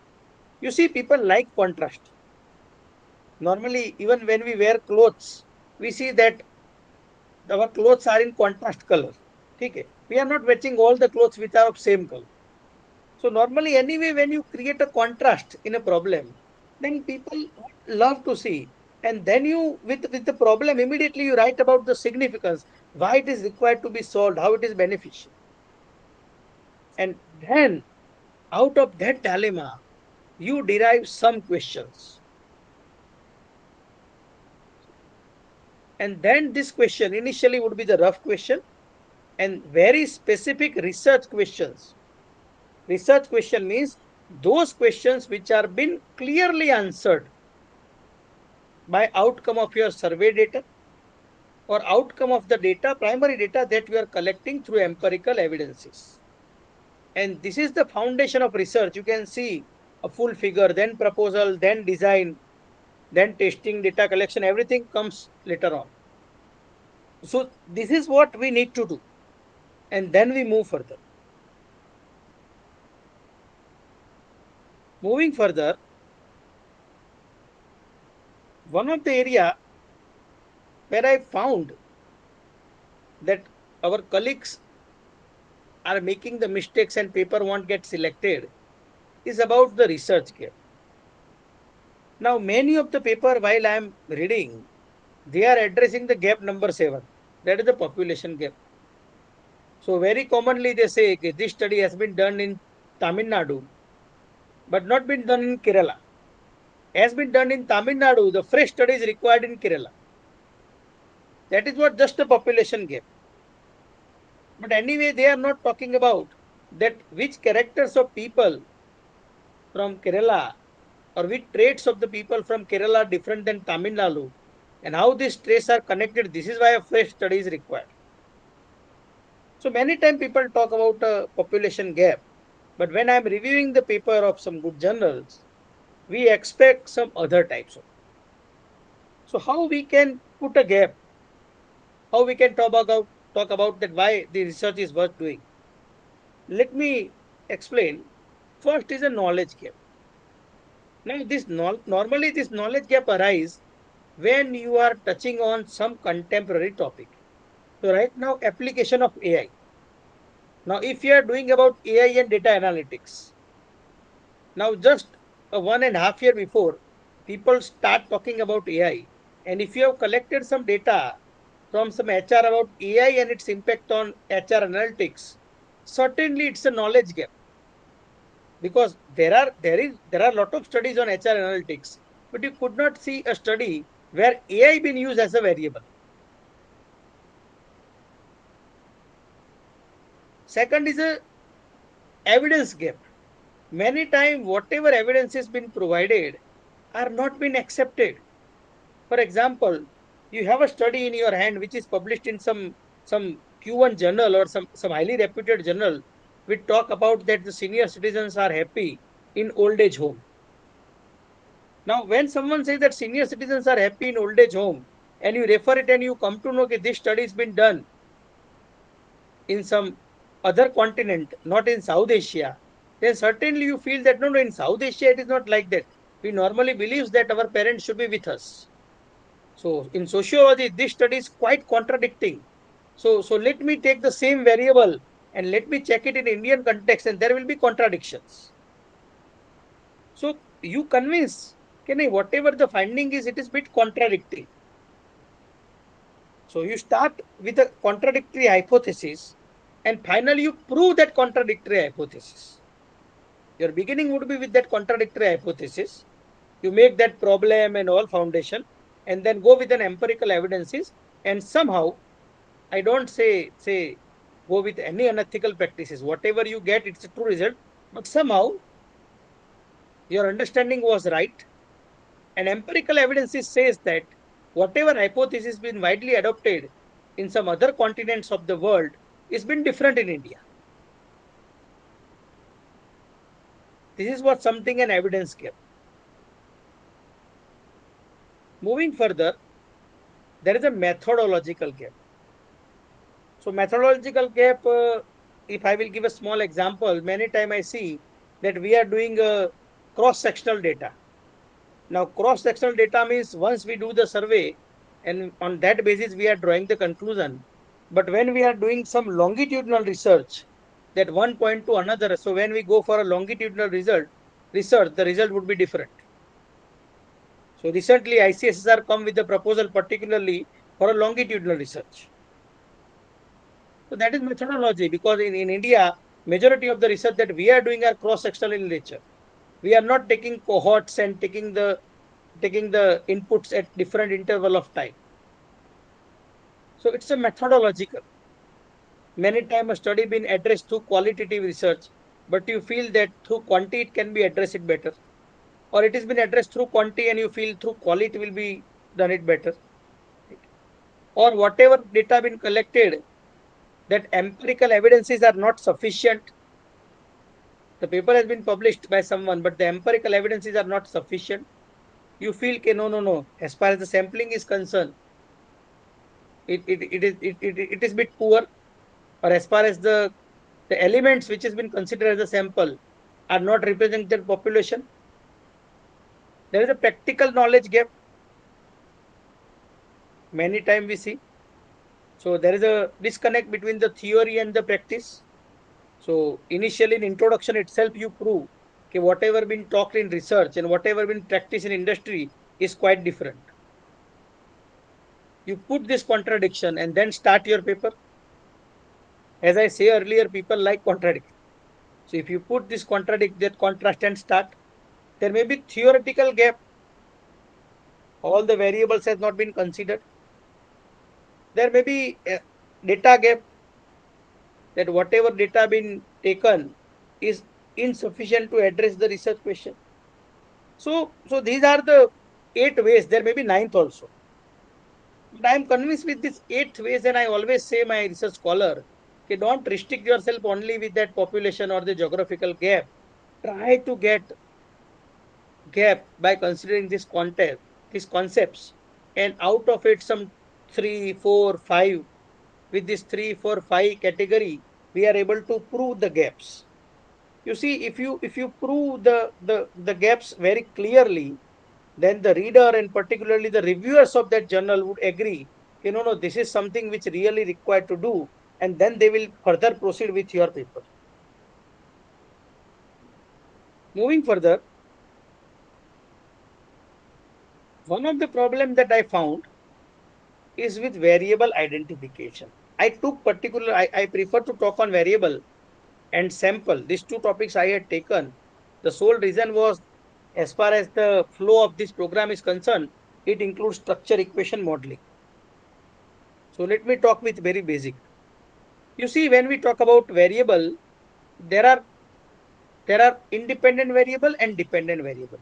You see, people like contrast. Normally, even when we wear clothes, we see that our clothes are in contrast color. Okay? We are not matching all the clothes which are of same color. So normally, anyway, when you create a contrast in a problem, then people love to see. And then you, with the problem, immediately you write about the significance, why it is required to be solved, how it is beneficial. And then out of that dilemma, you derive some questions. And then this question initially would be the rough question and very specific research questions. Research question means those questions which are been clearly answered by outcome of your survey data or outcome of the data, primary data that you are collecting through empirical evidences. And this is the foundation of research. You can see a full figure, then proposal, then design, then testing, data collection, everything comes later on. So this is what we need to do. And then we move further. Moving further, one of the area where I found that our colleagues are making the mistakes and paper won't get selected is about the research gap. Now, many of the paper while I am reading, they are addressing the gap number 7. That is the population gap. So very commonly they say okay, this study has been done in Tamil Nadu, but not been done in Kerala. Has been done in Tamil Nadu, the fresh study is required in Kerala. That is what just the population gap. But anyway, they are not talking about that which characters of people from Kerala or which traits of the people from Kerala are different than Tamil Nadu and how these traits are connected. This is why a fresh study is required. So many times people talk about a population gap, but when I'm reviewing the paper of some good journals, we expect some other types of. So how we can put a gap? How we can talk about that why the research is worth doing? Let me explain. First is a knowledge gap. Now this normally this knowledge gap arises when you are touching on some contemporary topic. So right now application of AI. Now if you are doing about AI and data analytics, now just 1.5 years before, people start talking about AI. And if you have collected some data from some HR about AI and its impact on HR analytics, certainly it's a knowledge gap because there are a lot of studies on HR analytics, but you could not see a study where AI been used as a variable. Second is a evidence gap. Many times, whatever evidence has been provided are not been accepted. For example, you have a study in your hand which is published in some Q1 journal or some highly reputed journal. We talk about that the senior citizens are happy in old age home. Now, when someone says that senior citizens are happy in old age home, and you refer it and you come to know that this study has been done in some other continent, not in South Asia, then certainly you feel that no, in South Asia it is not like that. We normally believe that our parents should be with us. So in sociology, this study is quite contradicting. So let me take the same variable and let me check it in Indian context, and there will be contradictions. So you convince, okay, whatever the finding is, it is bit contradictory. So you start with a contradictory hypothesis, and finally you prove that contradictory hypothesis. Your beginning would be with that contradictory hypothesis. You make that problem and all foundation, and then go with an empirical evidences, and somehow I don't say go with any unethical practices. Whatever you get, it's a true result. But somehow your understanding was right, and empirical evidences says that whatever hypothesis been widely adopted in some other continents of the world is been different in India. This is what something an evidence gap. Moving further, there is a methodological gap. So methodological gap, if I will give a small example, many times I see that we are doing a cross-sectional data. Now, cross-sectional data means once we do the survey and on that basis we are drawing the conclusion. But when we are doing some longitudinal research, that one point to another, so when we go for a longitudinal research, the result would be different. So recently ICSSR come with a proposal particularly for a longitudinal research. So that is methodology because in India, Majority of the research that we are doing are cross-sectional in nature. We are not taking cohorts and taking the inputs at different interval of time. So it's a methodological. Many times a study been addressed through qualitative research, but you feel that through quantity it can be addressed better, or it has been addressed through quantity and you feel through quality will be done it better, or whatever data been collected, that empirical evidences are not sufficient. The paper has been published by someone, but the empirical evidences are not sufficient. You feel okay, no. As far as the sampling is concerned, it is bit poor, or as far as the elements which has been considered as a sample are not represented population. There is a practical knowledge gap. Many times we see. So there is a disconnect between the theory and the practice. So initially in introduction itself, you prove okay, whatever been talked in research and whatever been practiced in industry is quite different. You put this contradiction and then start your paper. As I say earlier, people like contradiction. So if you put this that contrast and start, there may be theoretical gap. All the variables has not been considered. There may be a data gap, that whatever data been taken is insufficient to address the research question. So these are the 8 ways. There may be ninth also. But I am convinced with these 8 ways, and I always say my research scholar, okay, don't restrict yourself only with that population or the geographical gap. Try to get gap by considering this content, these concepts, and out of it some 3, 4, 5. With this 3, 4, 5 category, we are able to prove the gaps. You see, if you prove the gaps very clearly, then the reader and particularly the reviewers of that journal would agree, no, this is something which really required to do, and then they will further proceed with your paper. Moving further, one of the problems that I found is with variable identification. I prefer to talk on variable and sample. These two topics I had taken. The sole reason was, as far as the flow of this program is concerned, it includes structure equation modeling. So let me talk with very basic. You see, when we talk about variable, there are independent variable and dependent variable.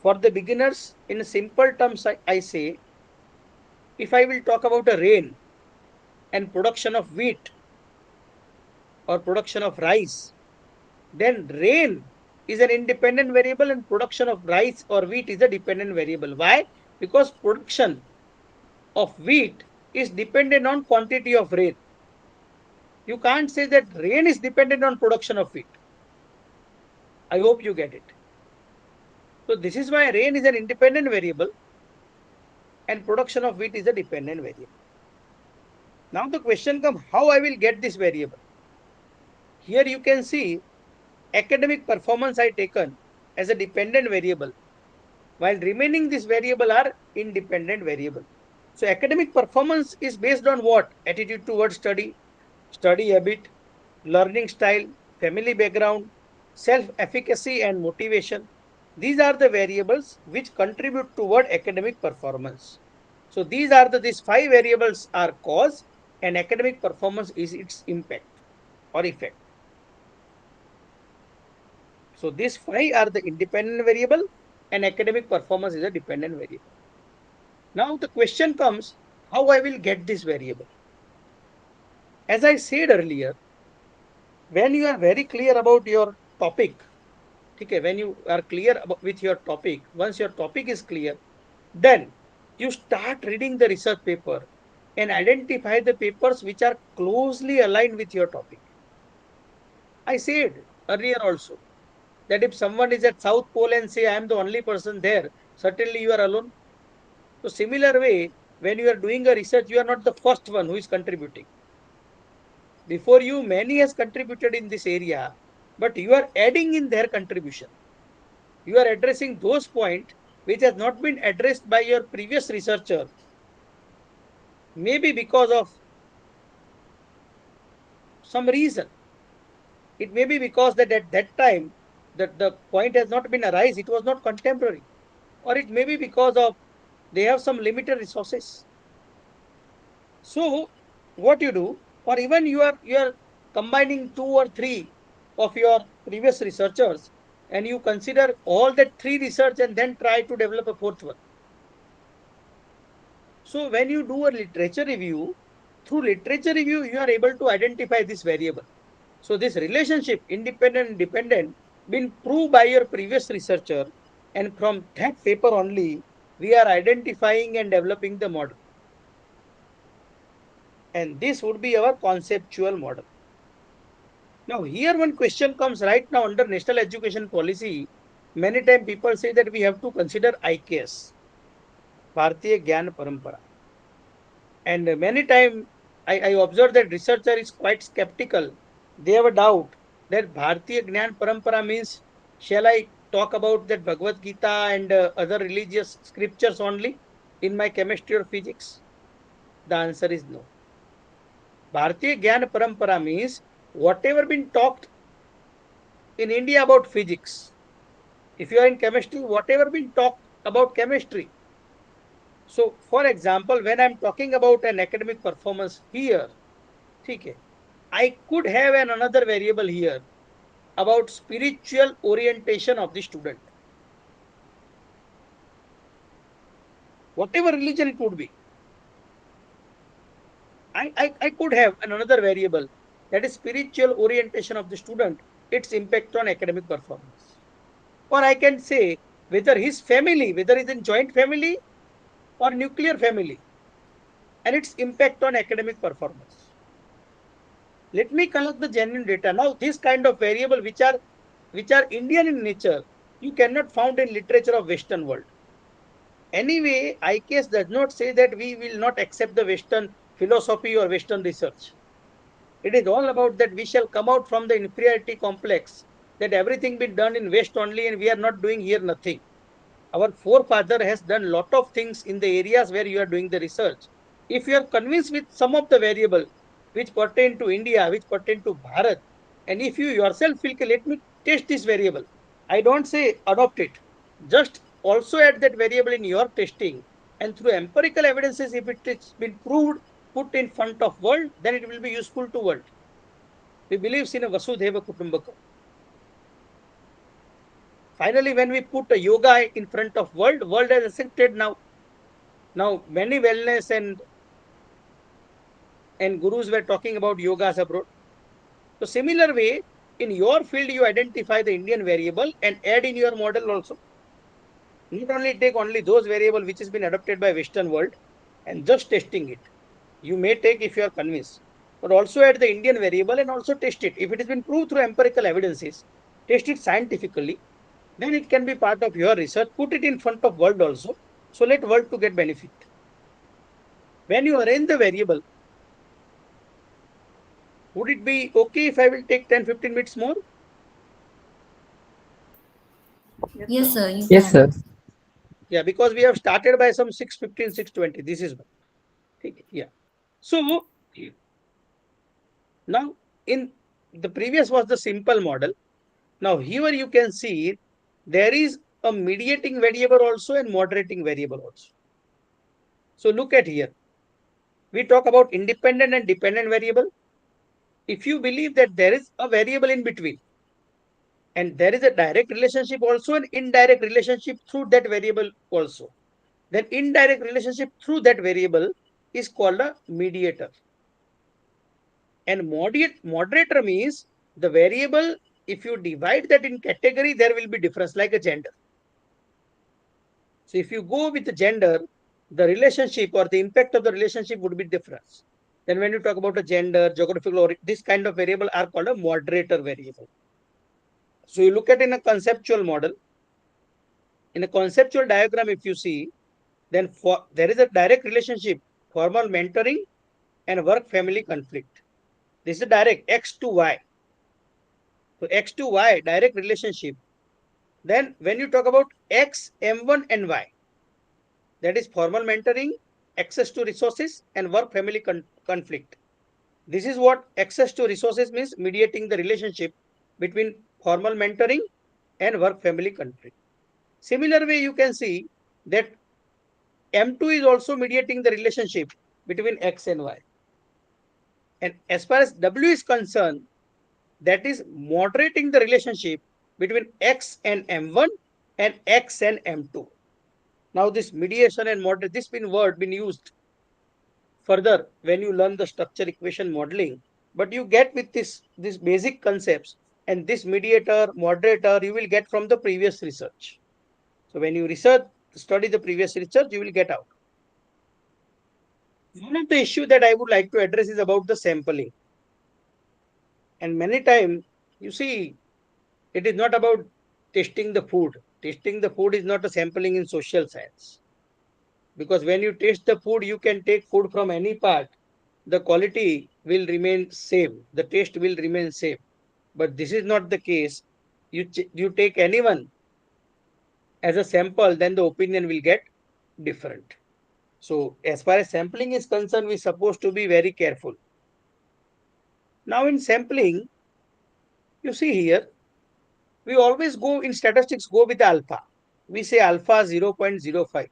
For the beginners, in simple terms, I say, if I will talk about a rain and production of wheat or production of rice, then rain is an independent variable and production of rice or wheat is a dependent variable. Why? Because production of wheat is dependent on quantity of rain. You can't say that rain is dependent on production of wheat. I hope you get it. So this is why rain is an independent variable and production of wheat is a dependent variable. Now the question comes, how I will get this variable? Here you can see academic performance I taken as a dependent variable, while remaining this variable are independent variable. So academic performance is based on what? Attitude towards study, study habit, learning style, family background, self-efficacy and motivation. These are the variables which contribute toward academic performance. So these 5 variables are cause, and academic performance is its impact or effect. So these 5 are the independent variable and academic performance is a dependent variable. Now the question comes, how I will get this variable? As I said earlier, when you are very clear about your topic, okay, when you are clear about, with your topic, once your topic is clear, then you start reading the research paper and identify the papers which are closely aligned with your topic. I said earlier also that if someone is at South Pole and say I am the only person there, certainly you are alone. So similar way, when you are doing a research, you are not the first one who is contributing. Before you, many has contributed in this area, but you are adding in their contribution. You are addressing those points which has not been addressed by your previous researcher, maybe because of some reason. It may be because that at that time that the point has not been arise, it was not contemporary, or it may be because of they have some limited resources. So what you do, or even you are combining two or three of your previous researchers, and you consider all that three research and then try to develop a fourth one. So when you do a literature review, through literature review, you are able to identify this variable. So this relationship, independent and dependent, been proved by your previous researcher, and from that paper only, we are identifying and developing the model. And this would be our conceptual model. Now here one question comes right now under national education policy. Many times people say that we have to consider IKS, Bharatiya Gyan Parampara. And many times I observe that researcher is quite skeptical. They have a doubt that Bharatiya Gyan Parampara means, shall I talk about that Bhagavad Gita and other religious scriptures only in my chemistry or physics? The answer is no. Bharatiya Gyan Parampara means whatever been talked in India about physics. If you are in chemistry, whatever been talked about chemistry. So, for example, when I'm talking about an academic performance here, okay, I could have another variable here about spiritual orientation of the student. Whatever religion it would be, I could have another variable, that is spiritual orientation of the student, its impact on academic performance. Or I can say whether his family, whether it's in joint family or nuclear family, and its impact on academic performance. Let me collect the genuine data. Now, this kind of variable which are Indian in nature, you cannot find in literature of Western world. Anyway, IKS does not say that we will not accept the Western philosophy or Western research. It is all about that we shall come out from the inferiority complex, that everything been done in West only and we are not doing here nothing. Our forefather has done lot of things in the areas where you are doing the research. If you are convinced with some of the variable which pertain to India, which pertain to Bharat, and if you yourself feel, let me test this variable, I don't say adopt it, just also add that variable in your testing, and through empirical evidences, if it has been proved, put in front of world, then it will be useful to world. We believe in a Vasudhaiva Kutumbakam. Finally, when we put a yoga in front of world has accepted now. Now, many wellness and gurus were talking about yogas abroad. So, similar way, in your field, you identify the Indian variable and add in your model also. Not only take only those variable which has been adopted by Western world and just testing it. You may take if you are convinced, but also add the Indian variable and also test it. If it has been proved through empirical evidences, test it scientifically, then it can be part of your research. Put it in front of world also. So let world to get benefit. When you arrange the variable, would it be okay if I will take 10-15 minutes more? Yes, Yes, sir. sir, you Yes, can. sir. Yeah, because we have started by some 6:15, 6:20. This is one. Okay, yeah. So now in the previous was the simple model. Now here you can see there is a mediating variable also and moderating variable also. So look at here. We talk about independent and dependent variable. If you believe that there is a variable in between, and there is a direct relationship also and indirect relationship through that variable also, then indirect relationship through that variable is called a mediator. And moderator means the variable, if you divide that in category, there will be difference like a gender. So if you go with the gender, the relationship or the impact of the relationship would be different. Then when you talk about a gender, geographical, or this kind of variable are called a moderator variable. So you look at in a conceptual model, in a conceptual diagram, if you see, then there is a direct relationship, formal mentoring and work family conflict. This is a direct X to Y. So X to Y, direct relationship. Then when you talk about X, M1 and Y, that is formal mentoring, access to resources and work family conflict. This is what access to resources means, mediating the relationship between formal mentoring and work family conflict. Similar way, you can see that M2 is also mediating the relationship between X and Y. And as far as W is concerned, that is moderating the relationship between X and M1 and X and M2. Now this mediation and moderate, this word been used further when you learn the structure equation modeling, but you get with this basic concepts, and this mediator, moderator, you will get from the previous research. So when you study the previous research, you will get out. One of the issue that I would like to address is about the sampling. And many times, you see, it is not about testing the food. Testing the food is not a sampling in social science. Because when you taste the food, you can take food from any part. The quality will remain same. The taste will remain same. But this is not the case. You take anyone as a sample, then the opinion will get different. So as far as sampling is concerned, we're supposed to be very careful. Now in sampling, you see here, we always go in statistics, go with alpha. We say alpha 0.05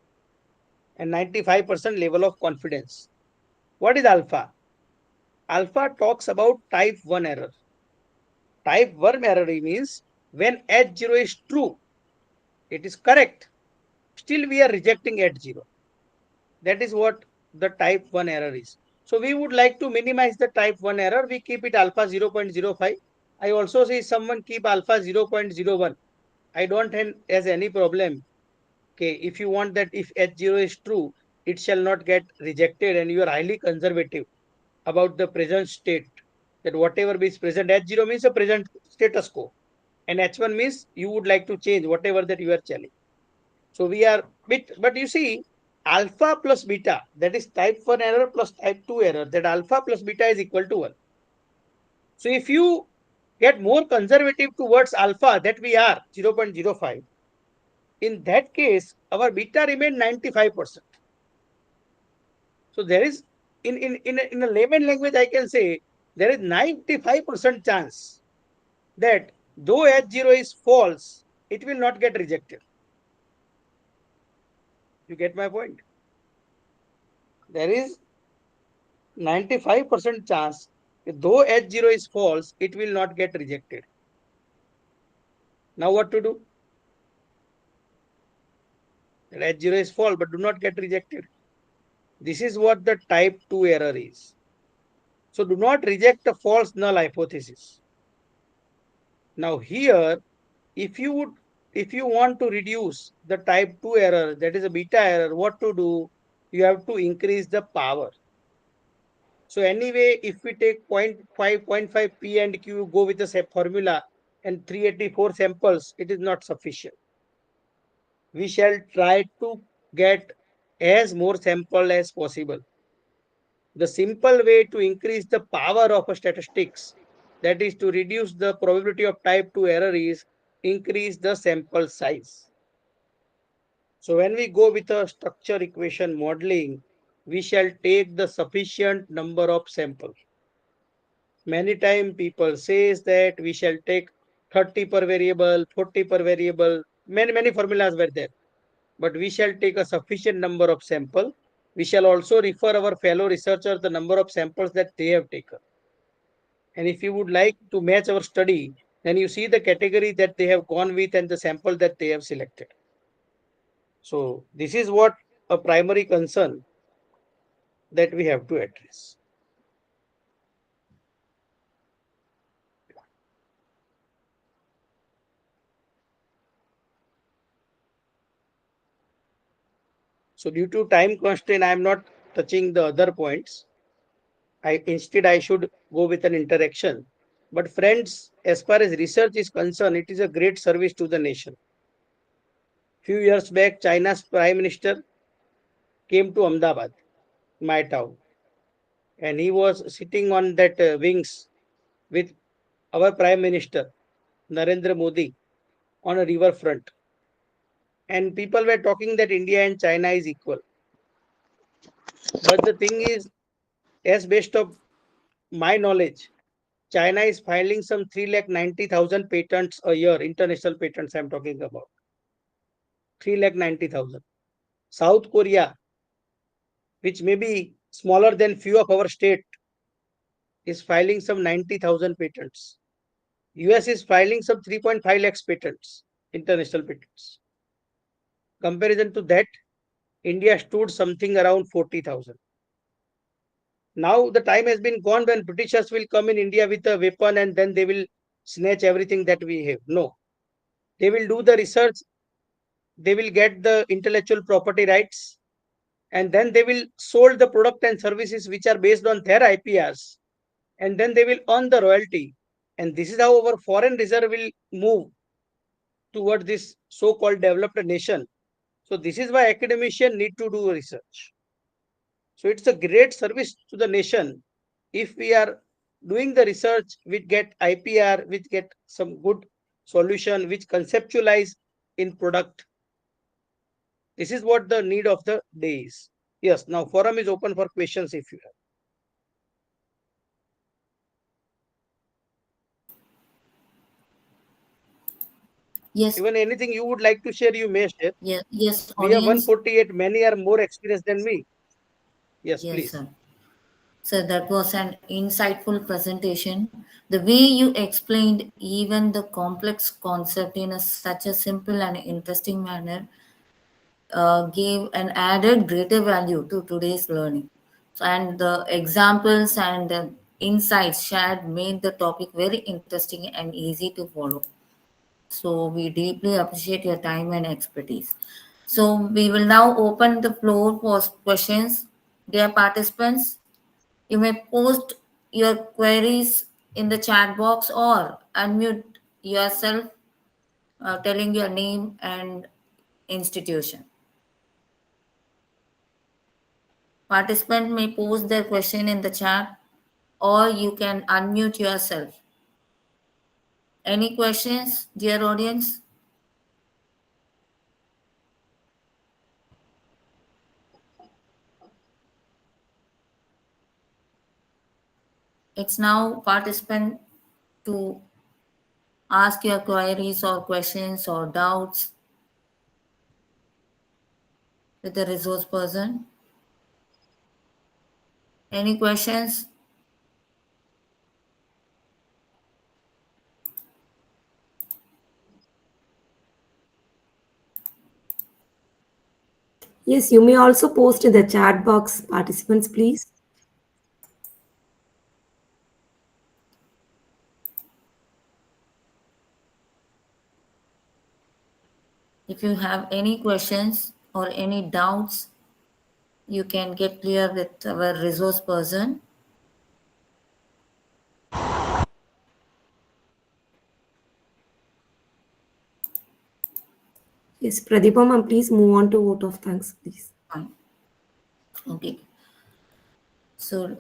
and 95% level of confidence. What is alpha? Alpha talks about type 1 error. Type 1 error means when H0 is true, it is correct. Still we are rejecting H0. That is what the type 1 error is. So we would like to minimize the type 1 error. We keep it alpha 0.05. I also see someone keep alpha 0.01. I don't have any problem. Okay, if you want that if H0 is true, it shall not get rejected, and you are highly conservative about the present state, that whatever is present, H0 means a present status quo, and H1 means you would like to change whatever that you are telling. So we are but you see, alpha plus beta, that is type 1 error plus type 2 error, that alpha plus beta is equal to 1. So if you get more conservative towards alpha, that we are 0.05, in that case, our beta remain 95%. So there is, in a layman language, I can say there is 95% chance that though H0 is false, it will not get rejected. You get my point? There is 95% chance that though H0 is false, it will not get rejected. Now what to do? That H0 is false, but do not get rejected. This is what the type 2 error is. So do not reject a false null hypothesis. Now here, if you want to reduce the type 2 error, that is a beta error, what to do? You have to increase the power. So anyway, if we take 0.5 P and Q, go with the formula and 384 samples, it is not sufficient. We shall try to get as more sample as possible. The simple way to increase the power of a statistics, that is to reduce the probability of type 2 error, is increase the sample size. So when we go with a structure equation modeling, we shall take the sufficient number of samples. Many times people says that we shall take 30 per variable, 40 per variable, many formulas were there. But we shall take a sufficient number of sample. We shall also refer our fellow researchers the number of samples that they have taken. And if you would like to match our study, then you see the category that they have gone with and the sample that they have selected. So this is what a primary concern that we have to address. So due to time constraint, I am not touching the other points. Instead I should go with an interaction. But friends, as far as research is concerned, it is a great service to the nation. Few years back, China's Prime Minister came to Ahmedabad, my town, and he was sitting on that wings with our Prime Minister, Narendra Modi, on a river front. And people were talking that India and China is equal. But the thing is, as best of my knowledge, China is filing some 390,000 patents a year, international patents I'm talking about. 390,000. South Korea, which may be smaller than few of our state, is filing some 90,000 patents. US is filing some 3.5 lakhs patents, international patents. Comparison to that, India stood something around 40,000. Now the time has been gone when Britishers will come in India with a weapon and then they will snatch everything that we have. No, they will do the research, they will get the intellectual property rights, and then they will sold the product and services which are based on their IPRs, and then they will earn the royalty. And this is how our foreign reserve will move toward this so-called developed nation. So this is why academicians need to do research. So it's a great service to the nation if we are doing the research, we get IPR, which get some good solution, which conceptualize in product. This is what the need of the day is. Yes, now forum is open for questions if you have. Yes, Even anything you would like to share, you may share. yes, We have audience. 148, many are more experienced than me. Yes, Yes, please. sir. So that was an insightful presentation. The way you explained even the complex concept in such a simple and interesting manner gave an added greater value to today's learning. So, and the examples and the insights shared made the topic very interesting and easy to follow. So we deeply appreciate your time and expertise. So we will now open the floor for questions. Dear participants, you may post your queries in the chat box or unmute yourself, telling your name and institution. Participant may post their question in the chat or you can unmute yourself. Any questions, dear audience? It's now participant to ask your queries or questions or doubts with the resource person. Any questions? Yes, you may also post in the chat box, participants, please. If you have any questions or any doubts, you can get clear with our resource person. Yes, Pradipam, and please move on to vote of thanks, please. Fine. Okay. So,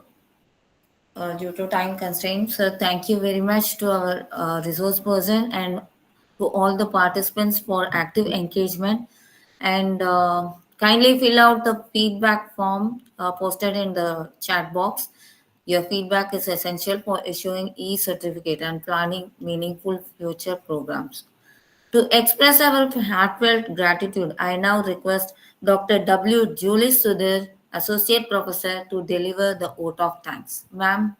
due to time constraints, thank you very much to our resource person and to all the participants for active engagement. And kindly fill out the feedback form posted in the chat box. Your feedback is essential for issuing e-certificate and planning meaningful future programs. To express our heartfelt gratitude, I now request Dr. W. Julie Sudhir, Associate Professor, to deliver the vote of thanks. Ma'am.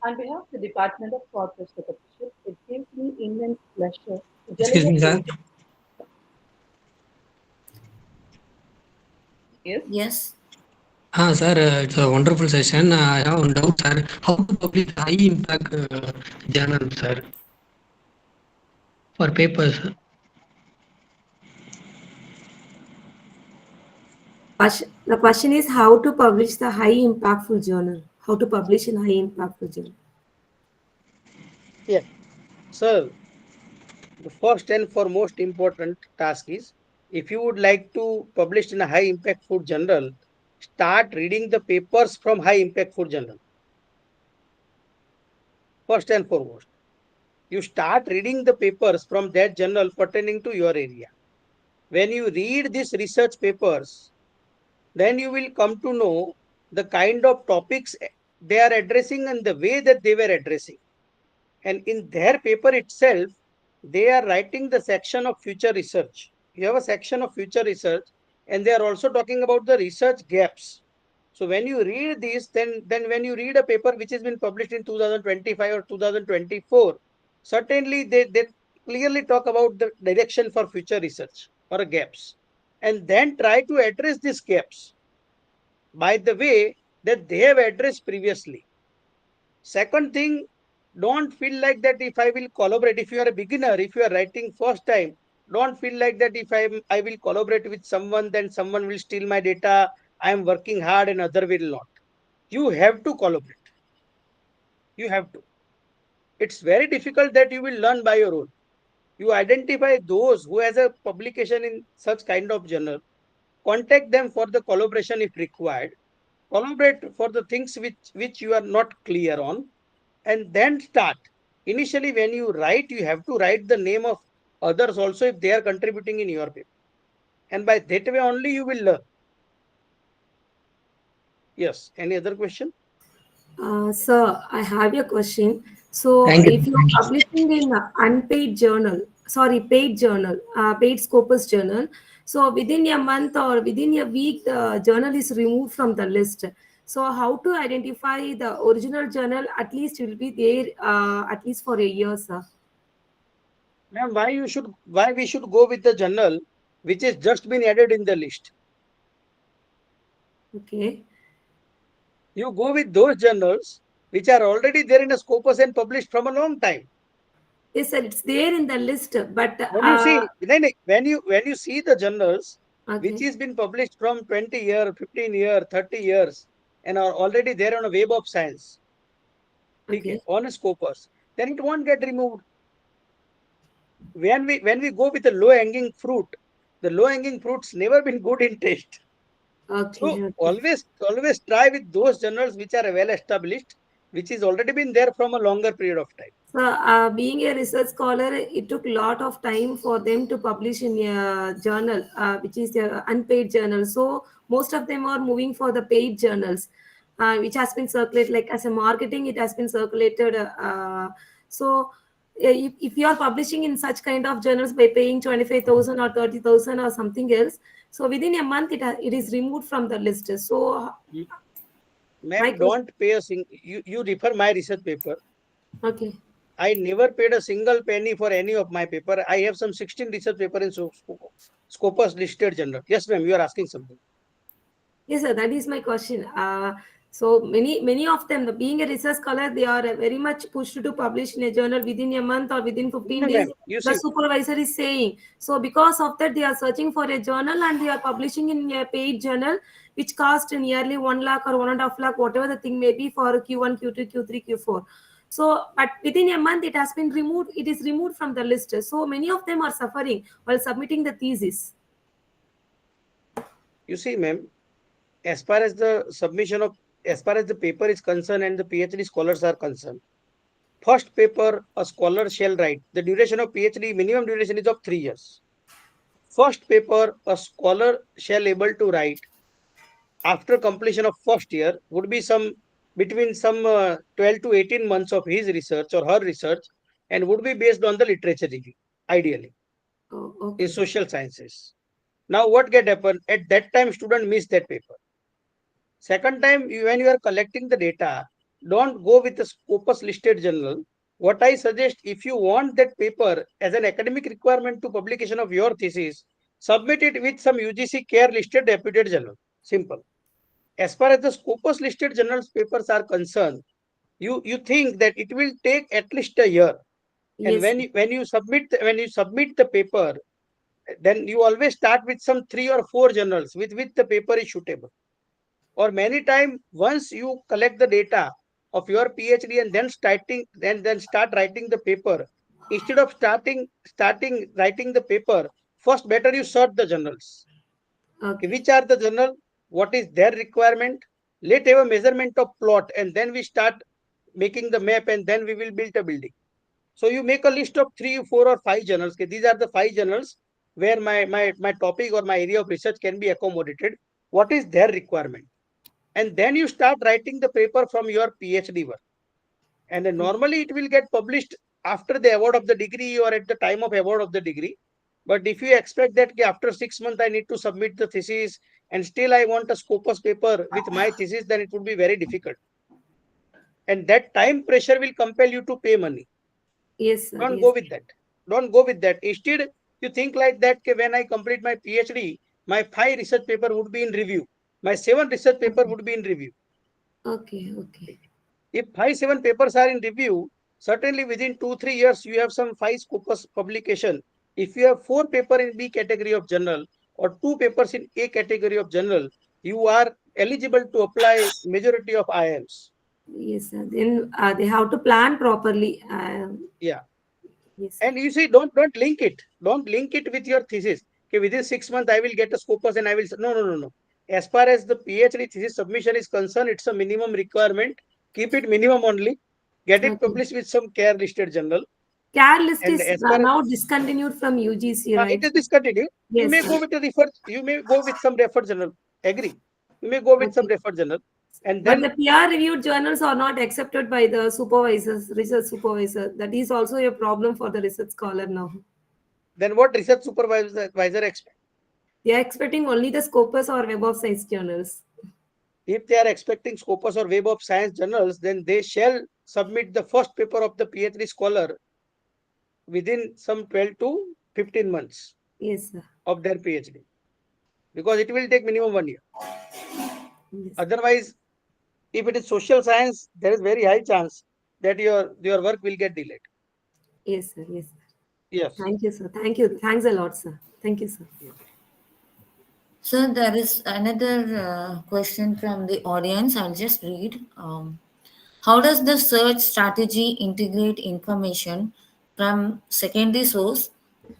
On behalf of the Department of Corporate Secretariat, it gives me immense pleasure to Excuse deliver me, sir. to yes. Yes. Sir, it's a wonderful session. I have one doubt, sir. How to publish high impact journal, sir, for papers? The question is how to publish the high impactful journal. How to publish in high impactful journal. Yes. So the first and foremost important task is, if you would like to publish in a high impact food journal, start reading the papers from high impact food journal. First and foremost, you start reading the papers from that journal pertaining to your area. When you read these research papers, then you will come to know the kind of topics they are addressing and the way that they were addressing. And in their paper itself, they are writing the section of future research. You have a section of future research, and they are also talking about the research gaps. So when you read this, then when you read a paper which has been published in 2025 or 2024, certainly they clearly talk about the direction for future research or gaps, and then try to address these gaps by the way that they have addressed previously. Second thing, don't feel like that if I will collaborate, if you are a beginner, if you are writing first time, don't feel like that if I will collaborate with someone, then someone will steal my data. I am working hard and other will not. You have to collaborate. You have to. It's very difficult that you will learn by your own. You identify those who has a publication in such kind of journal, contact them for the collaboration if required, collaborate for the things which you are not clear on, and then start. Initially, when you write, you have to write the name of others also if they are contributing in your paper. And by that way only you will learn. Yes. Any other question? Sir, I have a question. So, Thank you. if you're publishing in a unpaid journal, sorry, paid journal, paid Scopus journal, so within a month or within a week, the journal is removed from the list. So, how to identify the original journal? At least will be there at least for a year, sir. Ma'am, why we should go with the journal which has just been added in the list? Okay. You go with those journals which are already there in a Scopus and published from a long time. Yes, sir, it's there in the list, but When you see when you see the journals which okay, has been published from 20 years, 15 years, 30 years, and are already there on a Web of Science, okay, okay, on a Scopus, then it won't get removed. When we go with the low hanging fruit, the low hanging fruits never been good in taste. okay, So okay. always try with those journals which are well established, which is already been there from a longer period of time. So, being a research scholar, it took a lot of time for them to publish in a journal, which is the unpaid journal. So, most of them are moving for the paid journals, which has been circulated like as a marketing. It has been circulated. So, if you are publishing in such kind of journals by paying 25,000 or 30,000 or something else, so within a month it is removed from the list. So, my Ma'am, question, don't pay a you refer my research paper. okay. I never paid a single penny for any of my paper. I have some 16 research paper in Scopus listed journal. Yes, ma'am, you are asking something. Yes, sir, that is my question. So many of them, being a research scholar, they are very much pushed to publish in a journal within a month or within 15 No, days. ma'am, you The see, supervisor is saying. So because of that, they are searching for a journal and they are publishing in a paid journal, which cost nearly 1 lakh or 1.5 lakh, whatever the thing may be for Q1, Q2, Q3, Q4. So, but within a month, it has been removed. It is removed from the list. So many of them are suffering while submitting the thesis. ma'am, as far as the submission of, as far as the paper is concerned and the PhD scholars are concerned, first paper a scholar shall write. The duration of PhD, minimum duration is of 3 years. First paper a scholar shall able to write after completion of first year would be some between some 12 to 18 months of his research or her research, and would be based on the literature review, ideally, Oh, in okay. social sciences. Now, what get happen? At that time, student miss that paper. Second time, when you are collecting the data, don't go with the Scopus listed journal. What I suggest, if you want that paper as an academic requirement to publication of your thesis, submit it with some UGC care listed reputed journal. Simple. As far as the Scopus listed journals papers are concerned, you think that it will take at least a year. And Yes. when you submit the paper, then you always start with some 3 or 4 journals with which the paper is suitable. Or many times, once you collect the data of your PhD and then start writing the paper, instead of starting writing the paper, first better you sort the journals. Okay, Okay. which are the journal? What is their requirement? Let have a measurement of plot, and then we start making the map, and then we will build a building. So you make a list of 3, 4, or 5 journals. Okay, these are the 5 journals where my topic or my area of research can be accommodated. What is their requirement? and then you start writing the paper from your PhD work. And then normally it will get published after the award of the degree or at the time of award of the degree. But if you expect that after 6 months I need to submit the thesis and still I want a Scopus paper with my thesis, then it would be very difficult. And that time pressure will compel you to pay money. Yes, sir. Don't Yes. go with that. Don't go with that. Instead, you think like that, okay, when I complete my PhD, my 5 research paper would be in review. My 7 research paper would be in review. Okay. Okay. If 5, 7 papers are in review, certainly within 2, 3 years, you have some 5 Scopus publication. If you have 4 paper in B category of journal or 2 papers in A category of journal, you are eligible to apply majority of IIMs. Yes, sir. Then they have to plan properly. Yeah. Yes. And you see, don't link it. Don't link it with your thesis. Okay, within 6 months, I will get a Scopus and I will. No. As far as the PhD thesis submission is concerned, it's a minimum requirement. Keep it minimum only. Get it Okay. published with some care listed journal. CAR list And is as far as now discontinued from UGC, it right? is discontinued, you Yes, may sir. go with a refer. You may go with some referred journal. Agree. You may go with some Okay. referred journal, and But then the peer-reviewed journals are not accepted by the supervisors, research supervisor. That is also a problem for the research scholar now. what research supervisor expect? They are expecting only the Scopus or Web of Science journals. If they are expecting Scopus or Web of Science journals, then they shall submit the first paper of the PhD scholar within some 12 to 15 months Yes, sir. of their PhD, because it will take minimum 1 year. Yes. Otherwise, if it is social science, there is very high chance that your work will get delayed. Yes, sir. Yes, sir. Yes. Thank you, sir. Thank you. Thanks a lot, sir. Thank you, sir. So there is another question from the audience. I'll just read. How does the search strategy integrate information from secondary source,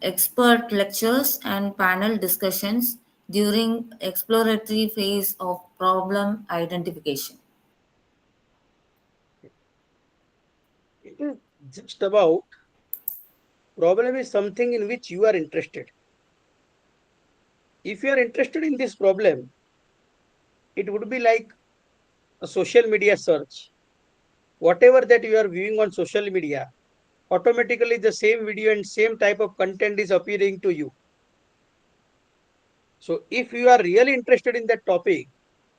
expert lectures, and panel discussions during exploratory phase of problem identification? It is just about problem is something in which you are interested. If you are interested in this problem, it would be like a social media search. Whatever that you are viewing on social media, automatically the same video and same type of content is appearing to you. So if you are really interested in that topic,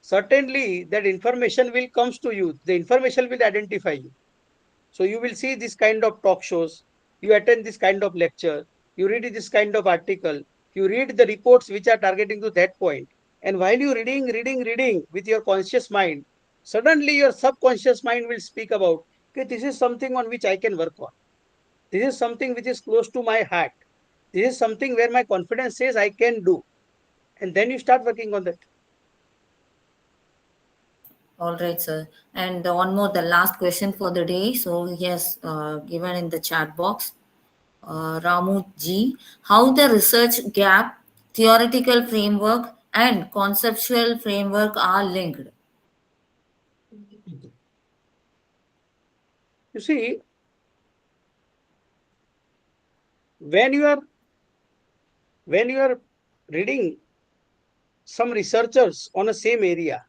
certainly that information will comes to you. The information will identify you. So you will see this kind of talk shows, you attend this kind of lecture, you read this kind of article, you read the reports which are targeting to that point. And while you reading with your conscious mind, suddenly your subconscious mind will speak about, okay, this is something on which I can work on. This is something which is close to my heart. This is something where my confidence says I can do. And then you start working on that. All right, sir. And one more, the last question for the day. So he has given in the chat box. Ramu G, how the research gap, theoretical framework, and conceptual framework are linked. You see, when you are reading some researchers on a same area,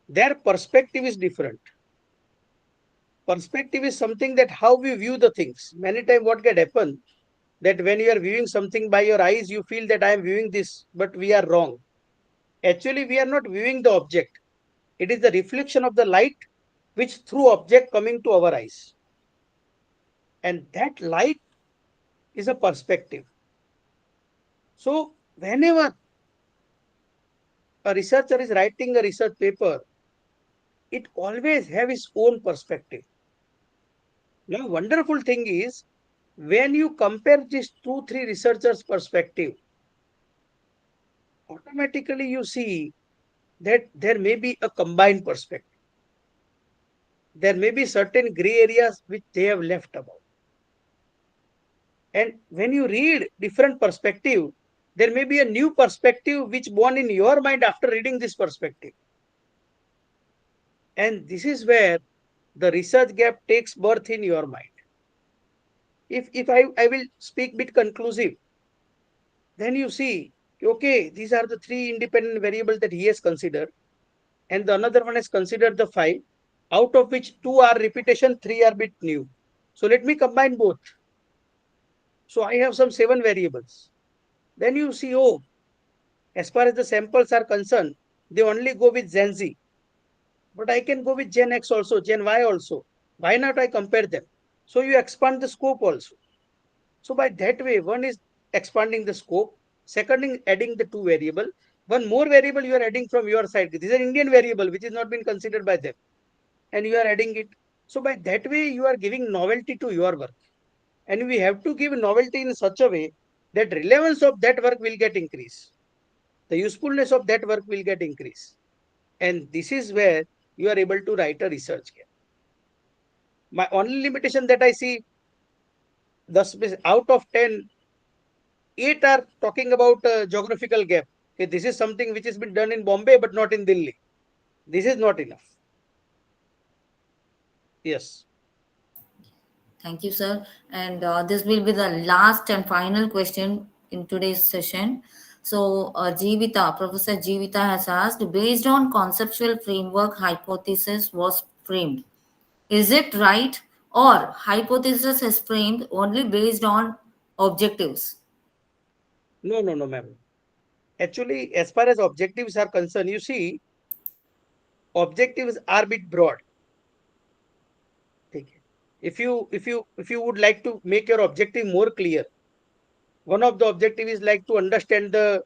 their perspective is different. Perspective is something that how we view the things. Many times what can happen that when you are viewing something by your eyes, you feel that I am viewing this, but we are wrong. Actually, we are not viewing the object. It is the reflection of the light which through object coming to our eyes. And that light is a perspective. So whenever a researcher is writing a research paper, it always have its own perspective. Now, wonderful thing is when you compare these 2, 3 researchers' perspective, automatically you see that there may be a combined perspective. There may be certain gray areas which they have left about. And when you read different perspective, there may be a new perspective which born in your mind after reading this perspective. And this is where the research gap takes birth in your mind. If I will speak bit conclusive, then you see, okay, these are the 3 independent variables that he has considered. and the another one has considered the 5, out of which 2 are repetition, 3 are bit new. So let me combine both. So I have some 7 variables. Then you see, oh, as far as the samples are concerned, they only go with Gen Z. But I can go with Gen X also, Gen Y also. Why not I compare them? So you expand the scope also. So by that way, one is expanding the scope. Second is adding the 2 variable. One more variable you are adding from your side. This is an Indian variable which is not been considered by them. And you are adding it. So by that way, you are giving novelty to your work. And we have to give novelty in such a way that relevance of that work will get increased. The usefulness of that work will get increased. And this is where you are able to write a research gap. My only limitation that I see, thus out of 10, 8 are talking about geographical gap. Okay, this is something which has been done in Bombay but not in Delhi. This is not enough. Yes. Thank you, sir. And this will be the last and final question in today's session. So, Jeevita, Professor Jeevita has asked, based on conceptual framework, hypothesis was framed. Is it right, or hypothesis is framed only based on objectives? No, no, no, ma'am. Actually, as far as objectives are concerned, you see, objectives are a bit broad. Okay. If you would like to make your objective more clear, one of the objective is like to understand the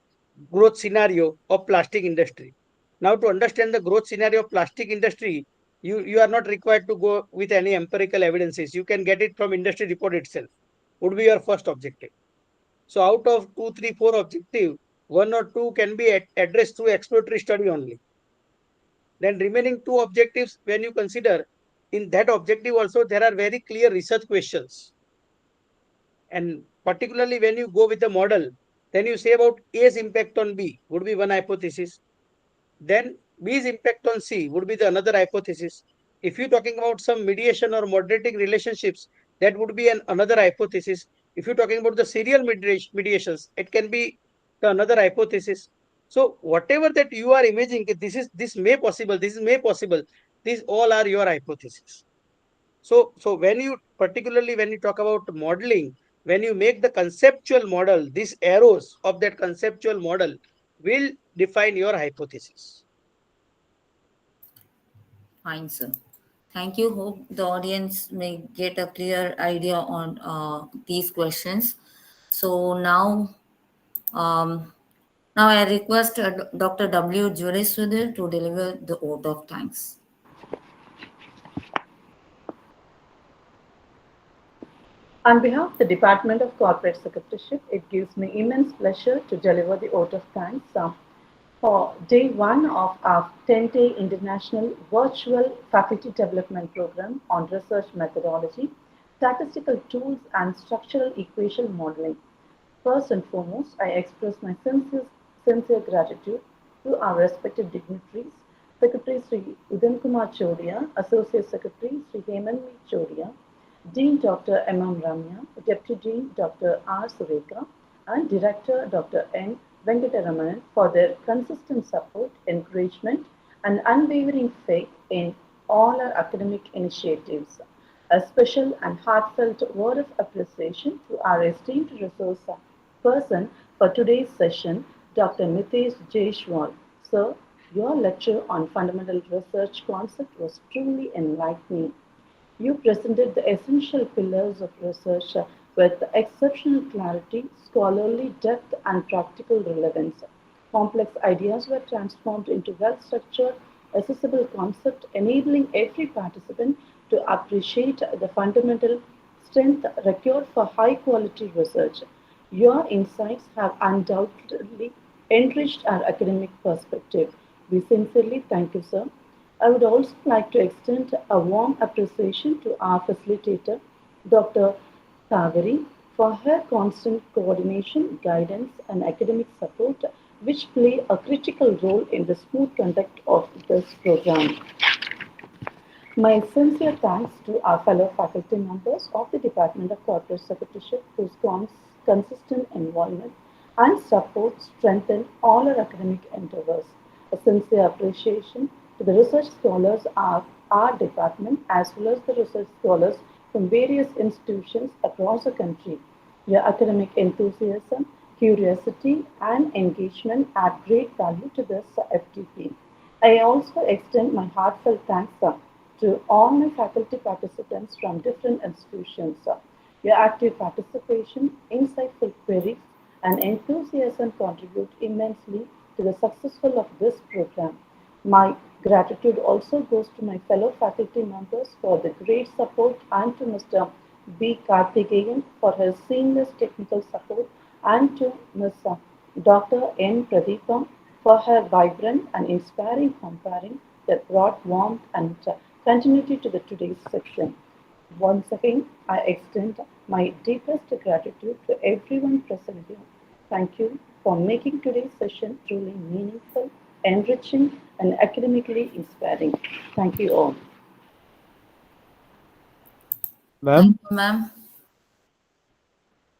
growth scenario of plastic industry. Now, to understand the growth scenario of plastic industry, you are not required to go with any empirical evidences. You can get it from industry report itself. Would be your first objective. So out of 2, 3, 4 objective, 1 or 2 can be addressed through exploratory study only. Then remaining 2 objectives, when you consider, in that objective also there are very clear research questions. And particularly when you go with the model, then you say about A's impact on B would be one hypothesis. Then B's impact on C would be the another hypothesis. If you're talking about some mediation or moderating relationships, that would be another hypothesis. If you're talking about the serial mediations, it can be the another hypothesis. So whatever that you are imaging, this may possible, this may possible, these all are your hypotheses. So when you, particularly when you talk about modeling, when you make the conceptual model, these arrows of that conceptual model will define your hypothesis. Fine, sir. Thank you. Hope the audience may get a clear idea on these questions. So um, now I request Dr. W. Jureswudar to deliver the vote of thanks. On behalf of the Department of Corporate Secretaryship, it gives me immense pleasure to deliver the vote of thanks for day 1 of our 10-day international virtual faculty development program on research methodology, statistical tools, and structural equation modeling. First and foremost, I express my sincere gratitude to our respected dignitaries, Secretary Sri Udan Kumar Chodia, Associate Secretary Sri Hemanvi Chodia, Dean Dr. M.M. Ramya, Deputy Dean Dr. R. Surekha, and Director Dr. N. Venkataramanan for their consistent support, encouragement, and unwavering faith in all our academic initiatives. A special and heartfelt word of appreciation to our esteemed resource person for today's session, Dr. MITESH JAYSWAL. Sir, your lecture on fundamental research concept was truly enlightening. You presented the essential pillars of research with exceptional clarity, scholarly depth, and practical relevance. Complex ideas were transformed into well structured, accessible concepts, enabling every participant to appreciate the fundamental strength required for high quality research. Your insights have undoubtedly enriched our academic perspective. We sincerely thank you, sir. I would also like to extend a warm appreciation to our facilitator, Dr. Kaveri, for her constant coordination, guidance, and academic support, which play a critical role in the smooth conduct of this program. My sincere thanks to our fellow faculty members of the Department of Corporate Secretaryship whose consistent involvement and support strengthen all our academic endeavors. A sincere appreciation to the research scholars of our department as well as the research scholars from various institutions across the country. Your academic enthusiasm, curiosity, and engagement add great value to this FTP. I also extend my heartfelt thanks to all my faculty participants from different institutions. Your active participation, insightful queries, and enthusiasm contribute immensely to the success of this program. My gratitude also goes to my fellow faculty members for the great support and to Mr. B. Karthikeyan for his seamless technical support and to Ms. Dr. N. Pradeepam for her vibrant and inspiring comparing that brought warmth and continuity to the today's section. Once again, I extend my deepest gratitude to everyone present here. Thank you for making today's session truly meaningful, enriching, and academically inspiring. Thank you all. Thank Ma'am, you, ma'am.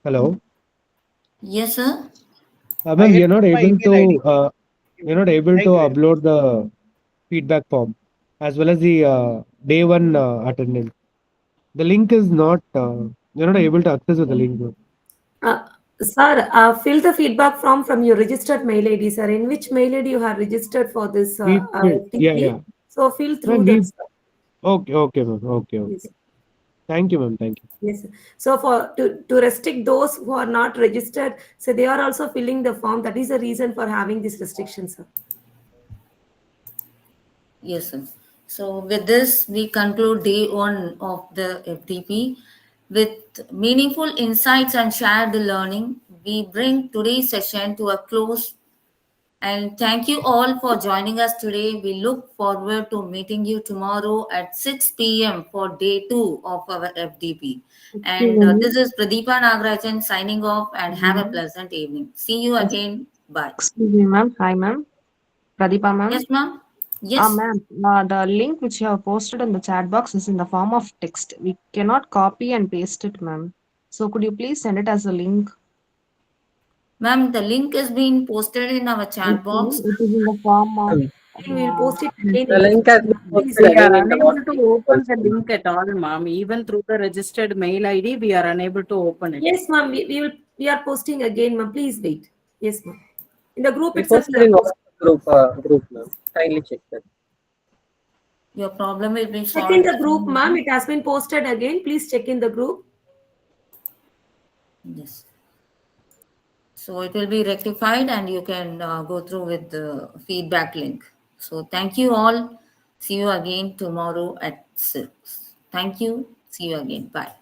hello. Yes, sir. I Ma'am, had put my email ID. you're not able to Thank you very much. upload the feedback form as well as the day one attendance. The link is not, you're not able to access the link. Ma'am. Uh, Sir, fill the feedback form from your registered mail ID, sir. In which mail ID you have registered for this Yeah, FTP? yeah. So fill Ma'am, through that, sir. okay, ma'am. Okay, Yes. okay. Thank you, ma'am. Thank you. Yes. Sir. So for to restrict those who are not registered, so they are also filling the form. That is the reason for having this restriction, sir. Yes, sir. So with this, we conclude day one of the FDP. With meaningful insights and shared learning, we bring today's session to a close. And thank you all for joining us today. We look forward to meeting you tomorrow at 6 p.m. for day two of our FDP. And this is Pradeepa Nagarajan signing off and have a pleasant evening. See you again. Bye. Excuse me, ma'am. Hi, ma'am. Pradeepa, ma'am. Yes, ma'am. Yes. Ma'am, the link which you have posted in the chat box is in the form of text. We cannot copy and paste it, ma'am. So could you please send it as a link? Ma'am, the link is being posted in our Okay, chat box. it is in the form of. We will post it again The in the link has been chat. Please posted wait. again We are in the unable to open the WhatsApp. link at all, ma'am. Even through the registered mail ID, we are unable to open it. Yes, ma'am. We are posting again, ma'am. Please wait. Yes, ma'am. In the group We itself, we posted are in posting. WhatsApp group, ma'am. Kindly check that. Your problem will be Check in solved. the group, ma'am. It has been posted again. Please check in the group. Yes. So it will be rectified and you can go through with the feedback link. So thank you all. See you again tomorrow at 6. Thank you. See you again. Bye.